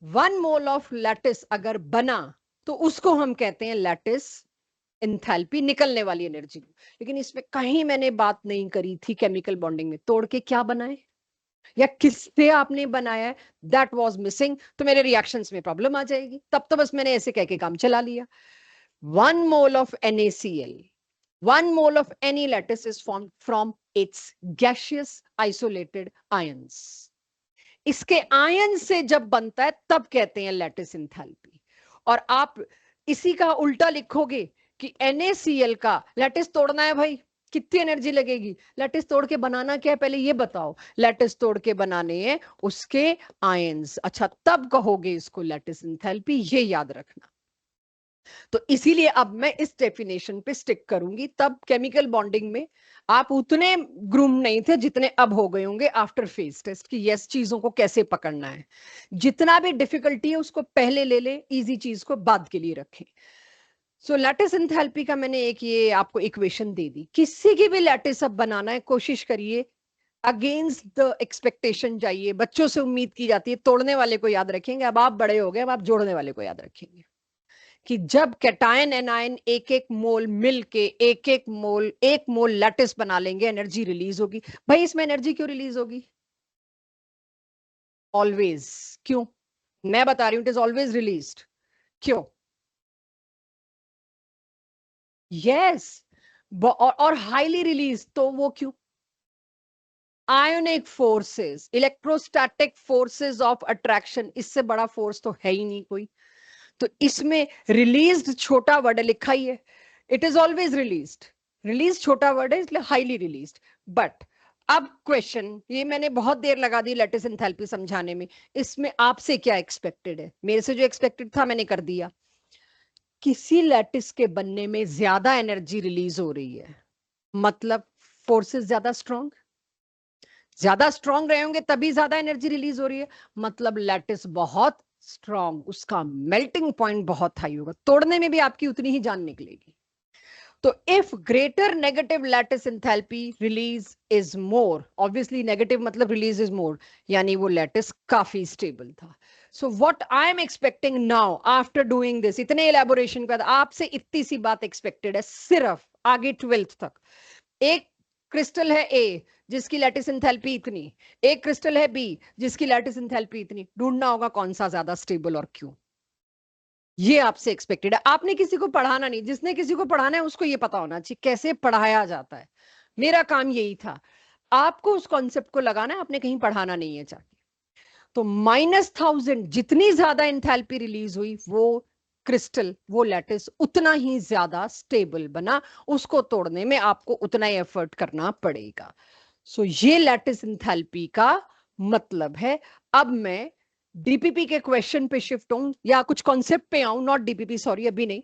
1 mole of lattice अगर बना तो उसको हम कहते हैं लैटिस एंथैल्पी, निकलने वाली एनर्जी। लेकिन इसमें कहीं मैंने बात नहीं करी थी केमिकल बॉन्डिंग में तोड़ के क्या बनाए या किससे आपने बनाया है, दैट वाज मिसिंग। तो मेरे रिएक्शंस में प्रॉब्लम आ जाएगी। तब तो बस मैंने ऐसे कह के काम चला लिया। 1 mole of NaCl, 1 mole of any lattice is formed from its gaseous isolated ions. इसके आयन से जब बनता है तब कहते हैं लैटिस एंथैल्पी। और आप इसी का उल्टा लिखोगे कि NaCl का लैटिस तोड़ना है भाई, कितनी एनर्जी लगेगी? लैटिस तोड़ के बनाना क्या है पहले ये बताओ। लैटिस तोड़ के बनाने हैं उसके आयंस, अच्छा तब कहोगे इसको लैटिस एंथैल्पी, ये याद रखना। तो इसीलिए अब मैं इस डेफिनेशन पे स्टिक करूंगी। तब केमिकल बॉन्डिंग में आप उतने ग्रूम नहीं थे जितने अब हो गए होंगे आफ्टर फेज टेस्ट कि यस चीजों को कैसे पकड़ना है। जितना भी डिफिकल्टी है उसको पहले ले ले, इजी चीज को बाद के लिए रखें। सो लैटिस एंथैल्पी का मैंने एक ये आपको इक्वेशन दे दी। किसी की भी लैटिस अब बनाना है कोशिश करिए अगेंस्ट द एक्सपेक्टेशन जाइए। बच्चों से उम्मीद की जाती है तोड़ने वाले को याद रखेंगे, अब आप बड़े हो गए, अब आप जोड़ने वाले को याद रखेंगे कि जब कैटायन एनायन एक एक मोल मिल के एक मोल लैटिस बना लेंगे एनर्जी रिलीज होगी। भाई इसमें एनर्जी क्यों रिलीज होगी? ऑलवेज। क्यों? मैं बता रही हूं, इट इज ऑलवेज रिलीज्ड। क्यों? यस। और हाईली रिलीज, तो वो क्यों? Ionic forces, electrostatic forces of attraction, इससे बड़ा फोर्स तो है ही नहीं कोई। तो इसमें रिलीज्ड छोटा वर्ड है, लिखा ही है, it is always released. Release छोटा वर्ड है इसलिए हाईली रिलीज्ड। बट अब क्वेश्चन, ये मैंने बहुत देर लगा दी लैटिस एंथैल्पी समझाने में, इसमें आपसे क्या एक्सपेक्टेड है? मेरे से जो एक्सपेक्टेड था मैंने कर दिया। किसी लैटिस के बनने में ज्यादा एनर्जी रिलीज हो रही है, मतलब फोर्सेस ज्यादा स्ट्रॉन्ग रहे होंगे तभी ज्यादा एनर्जी रिलीज हो रही है, मतलब लैटिस बहुत स्ट्रॉन्ग, उसका मेल्टिंग पॉइंट बहुत हाई होगा, तोड़ने में भी आपकी उतनी ही जान निकलेगी। तो if greater negative lattice enthalpy release is more, obviously negative मतलब रिलीज इज मोर, यानी वो लैटिस काफी स्टेबल था। So what I am expecting now after doing this, इतने एलैबोरेशन के बाद आपसे इतनी सी बात एक्सपेक्टेड है सिर्फ आगे 12th तक। एक क्रिस्टल है ए जिसकी लैटिस एंथैल्पी इतनी, एक क्रिस्टल है बी जिसकी लैटिस एंथैल्पी इतनी, ढूंढना होगा कौन सा ज्यादा स्टेबल और क्यों। ये आपसे एक्सपेक्टेड है। आपने किसी को पढ़ाना नहीं, जिसने किसी को पढ़ाना है उसको ये पता होना चाहिए कैसे पढ़ाया जाता है। मेरा काम यही था, आपको उस कॉन्सेप्ट को लगाना है, आपने कहीं पढ़ाना नहीं है जाके। तो -1000 जितनी ज्यादा एंथैल्पी रिलीज हुई वो क्रिस्टल, वो लैटिस उतना ही ज्यादा स्टेबल बना, उसको तोड़ने में आपको उतना ही एफर्ट करना पड़ेगा। सो ये लैटिस एंथैल्पी का मतलब है। अब मैं डीपीपी के क्वेश्चन पे शिफ्ट हूं या कुछ कॉन्सेप्ट पे आऊं, नॉट डीपीपी, सॉरी अभी नहीं।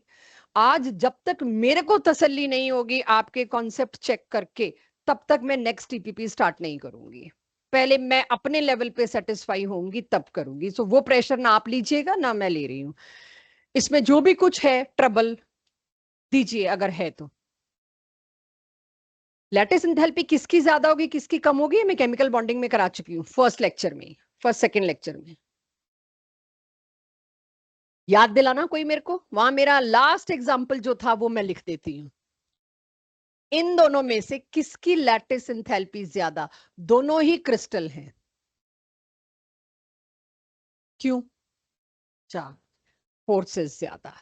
आज जब तक मेरे को तसल्ली नहीं होगी आपके कॉन्सेप्ट चेक करके, तब तक मैं नेक्स्ट टीपीपी स्टार्ट नहीं करूंगी। पहले मैं अपने लेवल पे सेटिस्फाई होंगी तब करूंगी। सो वो प्रेशर ना आप लीजिएगा ना मैं ले रही हूं। इसमें जो भी कुछ है ट्रबल दीजिए अगर है तो। लैटिस एंथैल्पी किसकी ज्यादा होगी किसकी कम होगी, मैं केमिकल बॉन्डिंग में करा चुकी हूँ फर्स्ट लेक्चर में, फर्स्ट सेकेंड लेक्चर में। याद दिलाना कोई मेरे को, वहां मेरा लास्ट एग्जाम्पल जो था वो मैं लिख देती हूँ। इन दोनों में से किसकी लैटिस एंथैल्पी ज्यादा? दोनों ही क्रिस्टल हैं। क्यों? चार। फोर्सेस ज्यादा,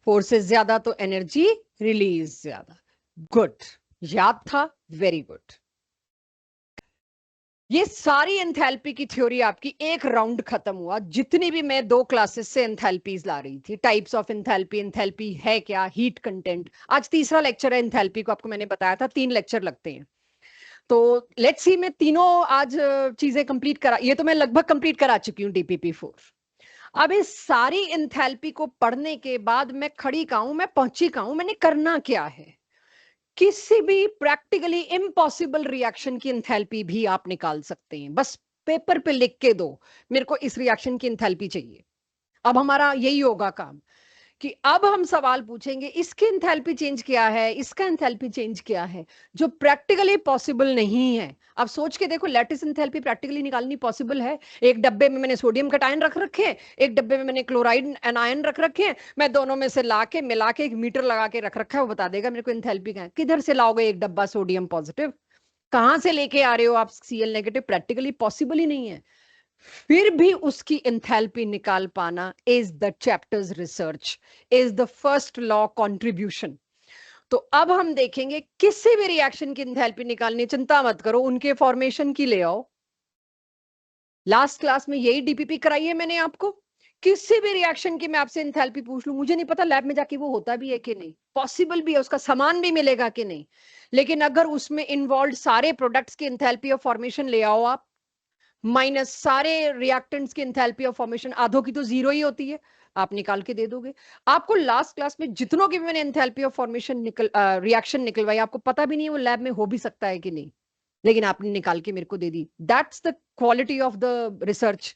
फोर्सेस ज्यादा तो एनर्जी रिलीज ज्यादा। गुड, याद था, वेरी गुड। ये सारी एंथैल्पी की थ्योरी आपकी एक राउंड खत्म हुआ। जितनी भी मैं 2 क्लासेस से एंथैल्पीज ला रही थी, टाइप्स ऑफ एंथैल्पी, एंथैल्पी है क्या, हीट कंटेंट, आज तीसरा लेक्चर है एंथैल्पी को। आपको मैंने बताया था 3 लेक्चर लगते हैं। तो लेट्स सी मैं तीनों आज चीजें कंप्लीट करा, ये तो मैं लगभग कंप्लीट करा चुकी हूँ डीपीपी 4। अब इस सारी एंथैल्पी को पढ़ने के बाद मैं खड़ी कहां हूं, मैं पहुंची कहां हूं, मैंने करना क्या है। किसी भी प्रैक्टिकली इम्पॉसिबल रिएक्शन की एंथैल्पी भी आप निकाल सकते हैं। बस पेपर पे लिख के दो मेरे को इस रिएक्शन की एंथैल्पी चाहिए। अब हमारा यही होगा काम कि अब हम सवाल पूछेंगे इसकी एंथैल्पी चेंज क्या है, इसका एंथैल्पी चेंज क्या है, जो प्रैक्टिकली पॉसिबल नहीं है। अब सोच के देखो, लैटिस एंथैल्पी प्रैक्टिकली निकालनी पॉसिबल है? एक डब्बे में मैंने सोडियम कटायन रख रखे हैं, एक डब्बे में मैंने क्लोराइड एनायन रख रखे हैं, मैं दोनों में से ला के मिला के एक मीटर लगा के रख रखा है, वो बता देगा मेरे को एंथैल्पी क्या है। किधर से लाओगे एक डब्बा सोडियम पॉजिटिव? कहां से लेके आ रहे हो आप Cl नेगेटिव? प्रैक्टिकली पॉसिबल ही नहीं है। फिर भी उसकी एंथैल्पी निकाल पाना is the chapters research, is the first law contribution. तो अब हम देखेंगे किसी भी रिएक्शन की एंथैल्पी निकालनी, चिंता मत करो, उनके फॉर्मेशन की ले आओ। लास्ट क्लास में यही डीपीपी कराई है मैंने आपको। किसी भी रिएक्शन की मैं आपसे एंथैल्पी पूछ लूं, मुझे नहीं पता लैब में जाके वो होता भी है कि नहीं, पॉसिबल भी है, उसका सामान भी मिलेगा कि नहीं, लेकिन अगर उसमें इन्वॉल्व सारे प्रोडक्ट्स की एंथैल्पी ऑफ फॉर्मेशन ले आओ आप, माइनस सारे रिएक्टेंट्स की एंथैल्पी ऑफ फॉर्मेशन, आधों की तो जीरो ही होती है, आप निकाल के दे दोगे। आपको लास्ट क्लास में जितनों की मैंने एंथैल्पी ऑफ फॉर्मेशन रिएक्शन निकलवाई, आपको पता भी नहीं है वो लैब में हो भी सकता है कि नहीं, लेकिन आपने निकाल के मेरे को दे दी। That's the quality of the research,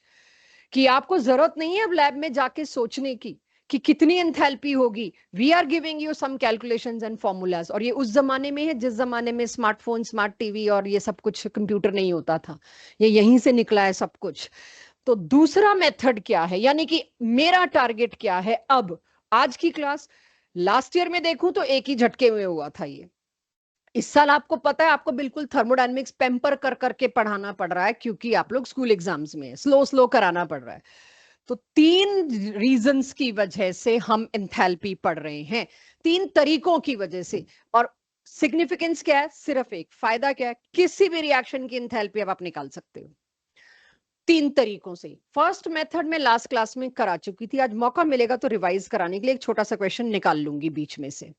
कि आपको जरूरत नहीं है अब लैब में जाके सोचने की कि कितनी एंथैल्पी होगी। We are giving you some calculations and formulas. और ये उस जमाने में है जिस जमाने में स्मार्टफोन, स्मार्ट टीवी और ये सब कुछ, कंप्यूटर नहीं होता था, ये यहीं से निकला है सब कुछ। तो दूसरा मेथड क्या है, यानी कि मेरा टारगेट क्या है अब आज की क्लास? लास्ट ईयर में देखूं तो एक ही झटके में हुआ था ये। इस साल आपको पता है आपको बिल्कुल थर्मोडायनेमिक्स पेम्पर कर करके पढ़ाना पड़ रहा है, क्योंकि आप लोग स्कूल एग्जाम्स में स्लो स्लो कराना पड़ रहा है। तो 3 रीजंस की वजह से हम एंथैल्पी पढ़ रहे हैं, 3 तरीकों की वजह से। और सिग्निफिकेंस क्या है? सिर्फ एक। फायदा क्या है? किसी भी रिएक्शन की एंथैल्पी अब आप निकाल सकते हो 3 तरीकों से। फर्स्ट मेथड में लास्ट क्लास में करा चुकी थी, आज मौका मिलेगा तो रिवाइज कराने के लिए एक छोटा सा क्वेश्चन निकाल लूंगी बीच में से।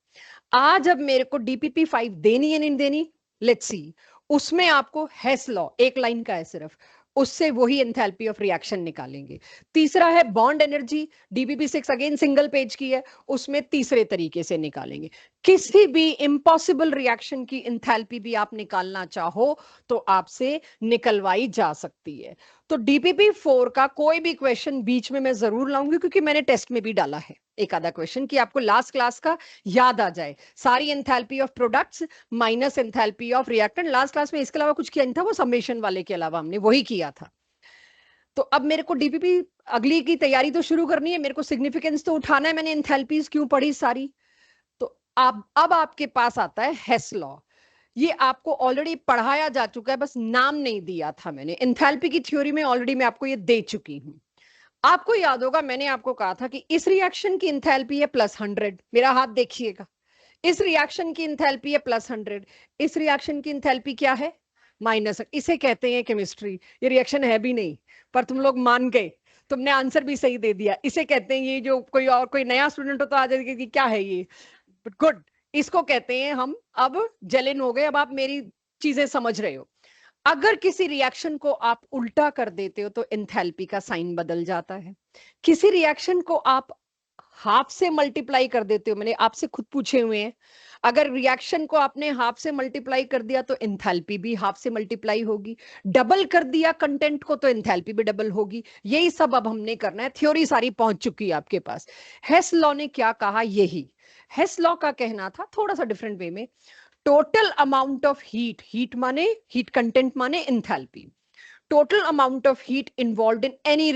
आज अब मेरे को डीपीपी 5 देनी है नहीं देनी, लेट्स सी। उसमें आपको हेस लॉ, एक लाइन का है सिर्फ, उससे वही एंथैल्पी ऑफ रिएक्शन निकालेंगे। तीसरा है bond energy, DPP 6 again single page की है, उसमें तीसरे तरीके से निकालेंगे। किसी भी इम्पॉसिबल रिएक्शन की एंथैल्पी भी आप निकालना चाहो तो आपसे निकलवाई जा सकती है। तो डीपीपी 4 का कोई भी क्वेश्चन बीच में मैं जरूर लाऊंगी, क्योंकि मैंने टेस्ट में भी डाला है एक आधा क्वेश्चन, कि आपको लास्ट क्लास का याद आ जाए। सारी enthalpy of products minus enthalpy of reactant, last class में इसके अलावा कुछ किया नहीं था, वो समेशन वाले के अलावा हमने वही किया था। तो अब मेरे को डीपीपी अगली की तैयारी तो शुरू करनी है, मेरे को सिग्निफिकेंस तो उठाना है। मैंने एंथैल्पीज क्यों पढ़ी सारी, तो अब आपके पास आता है हेस लॉ। ये आपको ऑलरेडी पढ़ाया जा चुका है, बस नाम नहीं दिया था मैंने। एंथैल्पी की थ्योरी में ऑलरेडी मैं आपको ये दे चुकी हूं। आपको याद होगा मैंने आपको कहा था कि इस रिएक्शन की एंथैल्पी है +100, मेरा हाथ देखिएगा। इस रिएक्शन की एंथैल्पी है +100, इस रिएक्शन की एंथैल्पी क्या है? -। इसे कहते हैं केमिस्ट्री। ये रिएक्शन है भी नहीं, पर तुम लोग मान गए, तुमने आंसर भी सही दे दिया। इसे कहते हैं, ये जो कोई और कोई नया स्टूडेंट हो तो आ जाएगा कि क्या है ये, बट गुड। इसको कहते हैं हम, अब जेलिन हो गए, अब आप मेरी चीजें समझ रहे हो। अगर किसी रिएक्शन को आप उल्टा कर देते हो तो एंथैल्पी का साइन बदल जाता है। किसी रिएक्शन को आप हाफ से मल्टीप्लाई कर देते हो, मैंने आपसे खुद पूछे हुए हैं, अगर रिएक्शन को आपने हाफ से मल्टीप्लाई कर दिया तो एंथैल्पी भी हाफ से मल्टीप्लाई होगी। डबल कर दिया कंटेंट को तो एंथैल्पी भी डबल होगी। यही सब अब हमने करना है। थ्योरी सारी पहुंच चुकी है आपके पास। हेस लॉ ने क्या कहा, यही हेस लॉ का कहना था, थोड़ा सा डिफरेंट वे में। Total amount of heat, heat माने हीट कंटेंट माने enthalpy, total amount of heat involved in any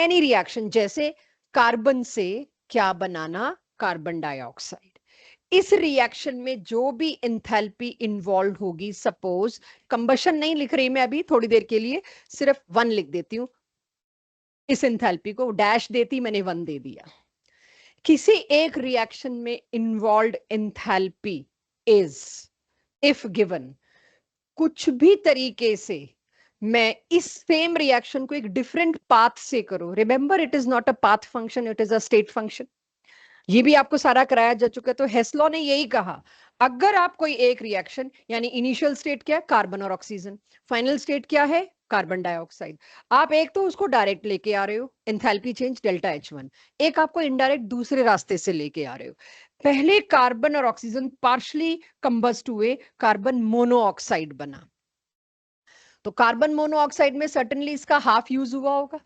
reaction, जैसे कार्बन से क्या बनाना, कार्बन डाइऑक्साइड। इस रिएक्शन में जो भी एंथैल्पी इन्वॉल्व होगी, सपोज कंबशन नहीं लिख रही मैं अभी, थोड़ी देर के लिए सिर्फ 1 लिख देती हूं, इस एंथैल्पी को डैश देती, मैंने 1 दे दिया। किसी एक रिएक्शन में involve enthalpy is, if given, कुछ भी तरीके से मैं इस सेम रिएक्शन को एक डिफरेंट पाथ से करूं, remember it is not a path function, it is a state function. ये भी आपको सारा कराया जा चुका है। तो हेस लॉ ने यही कहा, अगर आप कोई एक रिएक्शन, यानी इनिशियल स्टेट क्या है, कार्बन और ऑक्सीजन, फाइनल स्टेट क्या है, कार्बन डाइऑक्साइड, आप एक तो उसको डायरेक्ट लेके आ रहे हो, एंथैल्पी चेंज डेल्टा H1, एक आपको इनडायरेक्ट दूसरे रास्ते से लेके आ रहे हो। पहले कार्बन और ऑक्सीजन पार्शली कंबस्ट हुए, कार्बन मोनोऑक्साइड बना, तो कार्बन मोनोऑक्साइड में सर्टेनली इसका हाफ यूज हुआ होगा,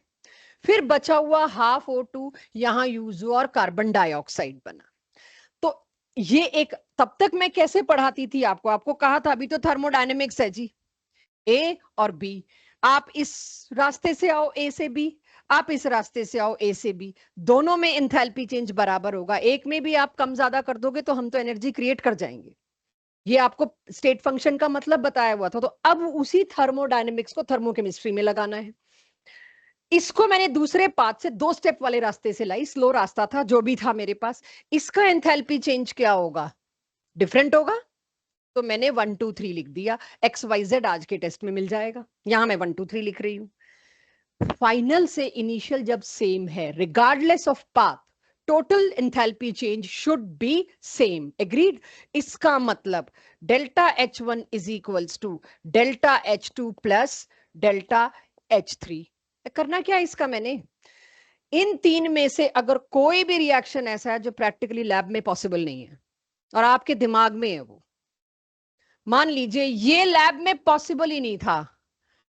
फिर बचा हुआ हाफ O2 यहां यूज हुआ और कार्बन डाइऑक्साइड बना। तो ये एक, तब तक मैं कैसे पढ़ाती थी आपको, आपको कहा था अभी तो थर्मोडायनेमिक्स है जी, ए और बी, आप इस रास्ते से आओ ए से बी, आप इस रास्ते से आओ ए से बी, दोनों में एंथैल्पी चेंज बराबर होगा। एक में भी आप कम ज्यादा कर दोगे तो हम तो एनर्जी क्रिएट कर जाएंगे। ये आपको स्टेट फंक्शन का मतलब बताया हुआ था। तो अब उसी थर्मोडायनेमिक्स को थर्मोकेमिस्ट्री में लगाना है। इसको मैंने दूसरे पाथ से 2 स्टेप वाले रास्ते से लाई, स्लो रास्ता था जो भी था मेरे पास। इसका एंथैल्पी चेंज क्या होगा, डिफरेंट होगा, तो मैंने 1 2 3 लिख दिया। XYZ आज के टेस्ट में मिल जाएगा, यहां मैं 1 2 3 लिख रही हूं। फाइनल से इनिशियल जब सेम है, regardless of path, total enthalpy change should be same, agreed. इसका मतलब delta H1 is equals to delta H2 plus delta H3। करना क्या है इसका, मैंने इन 3 में से अगर कोई भी रिएक्शन ऐसा है जो प्रैक्टिकली लैब में पॉसिबल नहीं है और आपके दिमाग में है, वो मान लीजिए ये लैब में पॉसिबल ही नहीं था,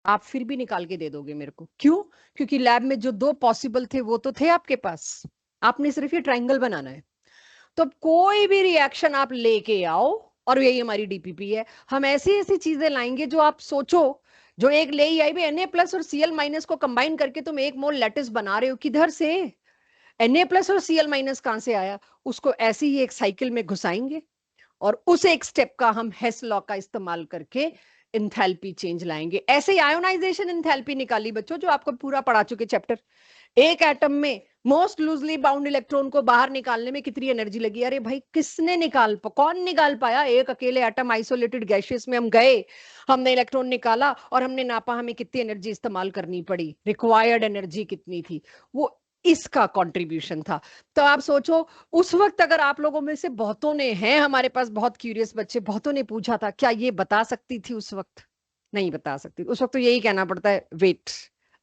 आप फिर भी निकाल के दे दोगे मेरे को। क्यों? क्योंकि लैब में जो 2 पॉसिबल थे वो तो थे आपके पास, आपने सिर्फ ये ट्रायंगल बनाना है। तो कोई भी रिएक्शन आप लेके आओ, और यही हमारी डीपीपी है, हम ऐसी ऐसी चीजें लाएंगे जो आप सोचो, जो एक ले ही आई भी Na+ और Cl- को कंबाइन करके तुम 1 मोल लैटिस बना रहे हो, किधर से Na+ और Cl- कहां से आया, उसको ऐसे ही एक साइकिल में घुसाएंगे और उस एक स्टेप का हम हेस लॉ का इस्तेमाल करके एंथैल्पी चेंज लाएंगे। ऐसे ही आयोनाइजेशन एंथैल्पी निकाली बच्चों, जो आपको पूरा पढ़ा चुके चैप्टर। एक एटम में मोस्ट लूजली बाउंड इलेक्ट्रॉन को बाहर निकालने में कितनी एनर्जी लगी, अरे भाई किसने कौन निकाल पाया, एक अकेले एटम आइसोलेटेड गैसेस में हम गए, हमने इलेक्ट्रॉन निकाला और हमने नापा हमें कितनी एनर्जी इस्तेमाल करनी पड़ी, रिक्वायर्ड एनर्जी कितनी थी, वो इसका कंट्रीब्यूशन था। तो आप सोचो, उस वक्त अगर आप लोगों में से बहुतों ने, हैं हमारे पास बहुत क्यूरियस बच्चे, बहुतों ने पूछा था क्या ये बता सकती थी उस वक्त, नहीं बता सकती उस वक्त, तो यही कहना पड़ता है वेट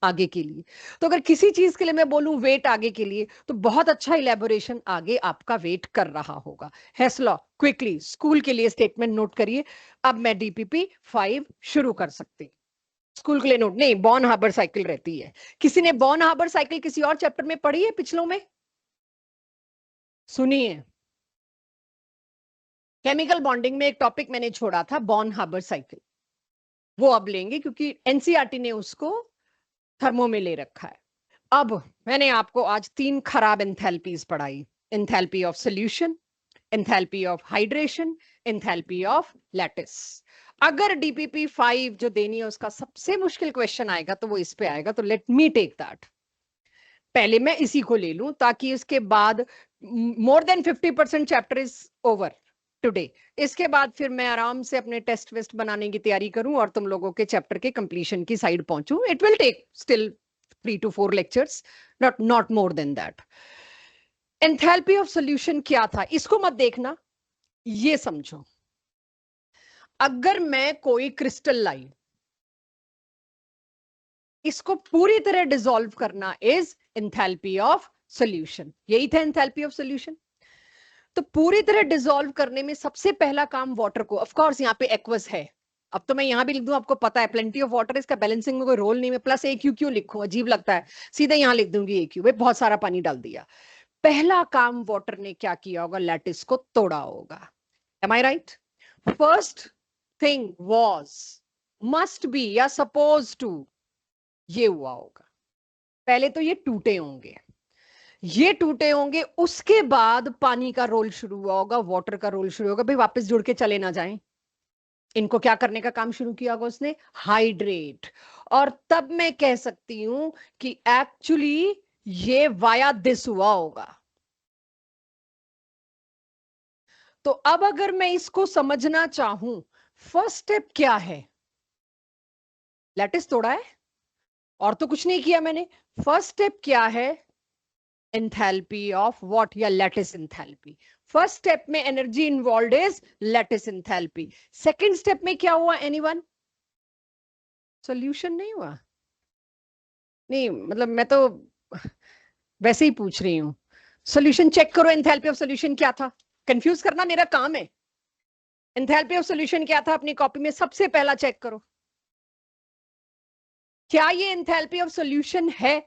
आगे के लिए। तो अगर किसी चीज के लिए मैं बोलूं वेट आगे के लिए, तो बहुत अच्छा इलेबोरेशन आगे आपका वेट कर रहा होगा। हेस लॉ क्विकली स्कूल के लिए स्टेटमेंट नोट करिए। अब मैं DPP 5 शुरू कर सकती, स्कूल के लिए नोट नहीं, बॉर्न हार्बर साइकिल रहती है। किसी ने बॉर्न हार्बर साइकिल किसी और चैप्टर में पढ़ी है पिछलों में? सुनिए, केमिकल बॉन्डिंग में एक टॉपिक मैंने छोड़ा था, बॉर्न हार्बर साइकिल, वो अब लेंगे क्योंकि NCERT ने उसको थर्मो में ले रखा है। अब मैंने आपको आज 3 खराब एंथैल्पीज पढ़ाई, enthalpy of solution, enthalpy of hydration, enthalpy of lattice. अगर DPP 5 जो देनी है उसका सबसे मुश्किल क्वेश्चन आएगा तो वो इस पे आएगा, तो लेट मी टेक दैट। पहले मैं इसी को ले लूं ताकि इसके बाद more than 50% chapter is over today. इसके बाद फिर मैं आराम से अपने टेस्ट वेस्ट बनाने की तैयारी करूं और तुम लोगों के चैप्टर के कंप्लीशन की साइड पहुंचूं। It will take still 3 to 4 lectures, not more than that. Enthalpy of solution क्या था, इसको मत देखना, ये समझो। अगर मैं कोई क्रिस्टल लाई, इसको पूरी तरह डिसॉल्व करना इज एंथैल्पी ऑफ सॉल्यूशन। यही था एंथैल्पी ऑफ सॉल्यूशन। तो पूरी तरह डिसॉल्व करने में सबसे पहला काम वाटर को, ऑफ कोर्स यहाँ पे एक्वस है, अब तो मैं यहां भी लिख दूं, आपको पता है प्लेंटी ऑफ वाटर, इसका बैलेंसिंग में कोई रोल नहीं है, प्लस ए क्यू क्यों लिखूं, अजीब लगता है, सीधे यहां लिख दूंगी ए क्यू, बहुत सारा पानी डाल दिया। पहला काम वाटर ने क्या किया होगा, लैटिस को तोड़ा होगा। Am I right? First thing was, must be या सपोज टू, ये हुआ होगा। पहले तो ये टूटे होंगे, ये टूटे होंगे, उसके बाद पानी का रोल शुरू हुआ होगा, वाटर का रोल शुरू होगा। भाई वापस जुड़ के चले ना जाएं, इनको क्या करने का काम शुरू किया होगा उसने, हाइड्रेट। और तब मैं कह सकती हूं कि एक्चुअली ये वाया दिस हुआ होगा। तो अब अगर मैं इसको समझना चाहूं, फर्स्ट स्टेप क्या है, लैटिस तोड़ा है और तो कुछ नहीं किया मैंने। फर्स्ट स्टेप क्या है, एंथैल्पी ऑफ व्हाट, या लैटिस एंथैल्पी। फर्स्ट स्टेप में energy involve is lattice enthalpy. Second step में क्या हुआ, एनीवन? सॉल्यूशन नहीं हुआ। नहीं मतलब मैं तो वैसे ही पूछ रही हूं, सॉल्यूशन चेक करो, एंथैल्पी ऑफ सॉल्यूशन क्या था, कंफ्यूज करना मेरा काम है। एंथैल्पी ऑफ सॉल्यूशन क्या था, अपनी कॉपी में सबसे पहला चेक करो, क्या ये एंथैल्पी ऑफ सॉल्यूशन है?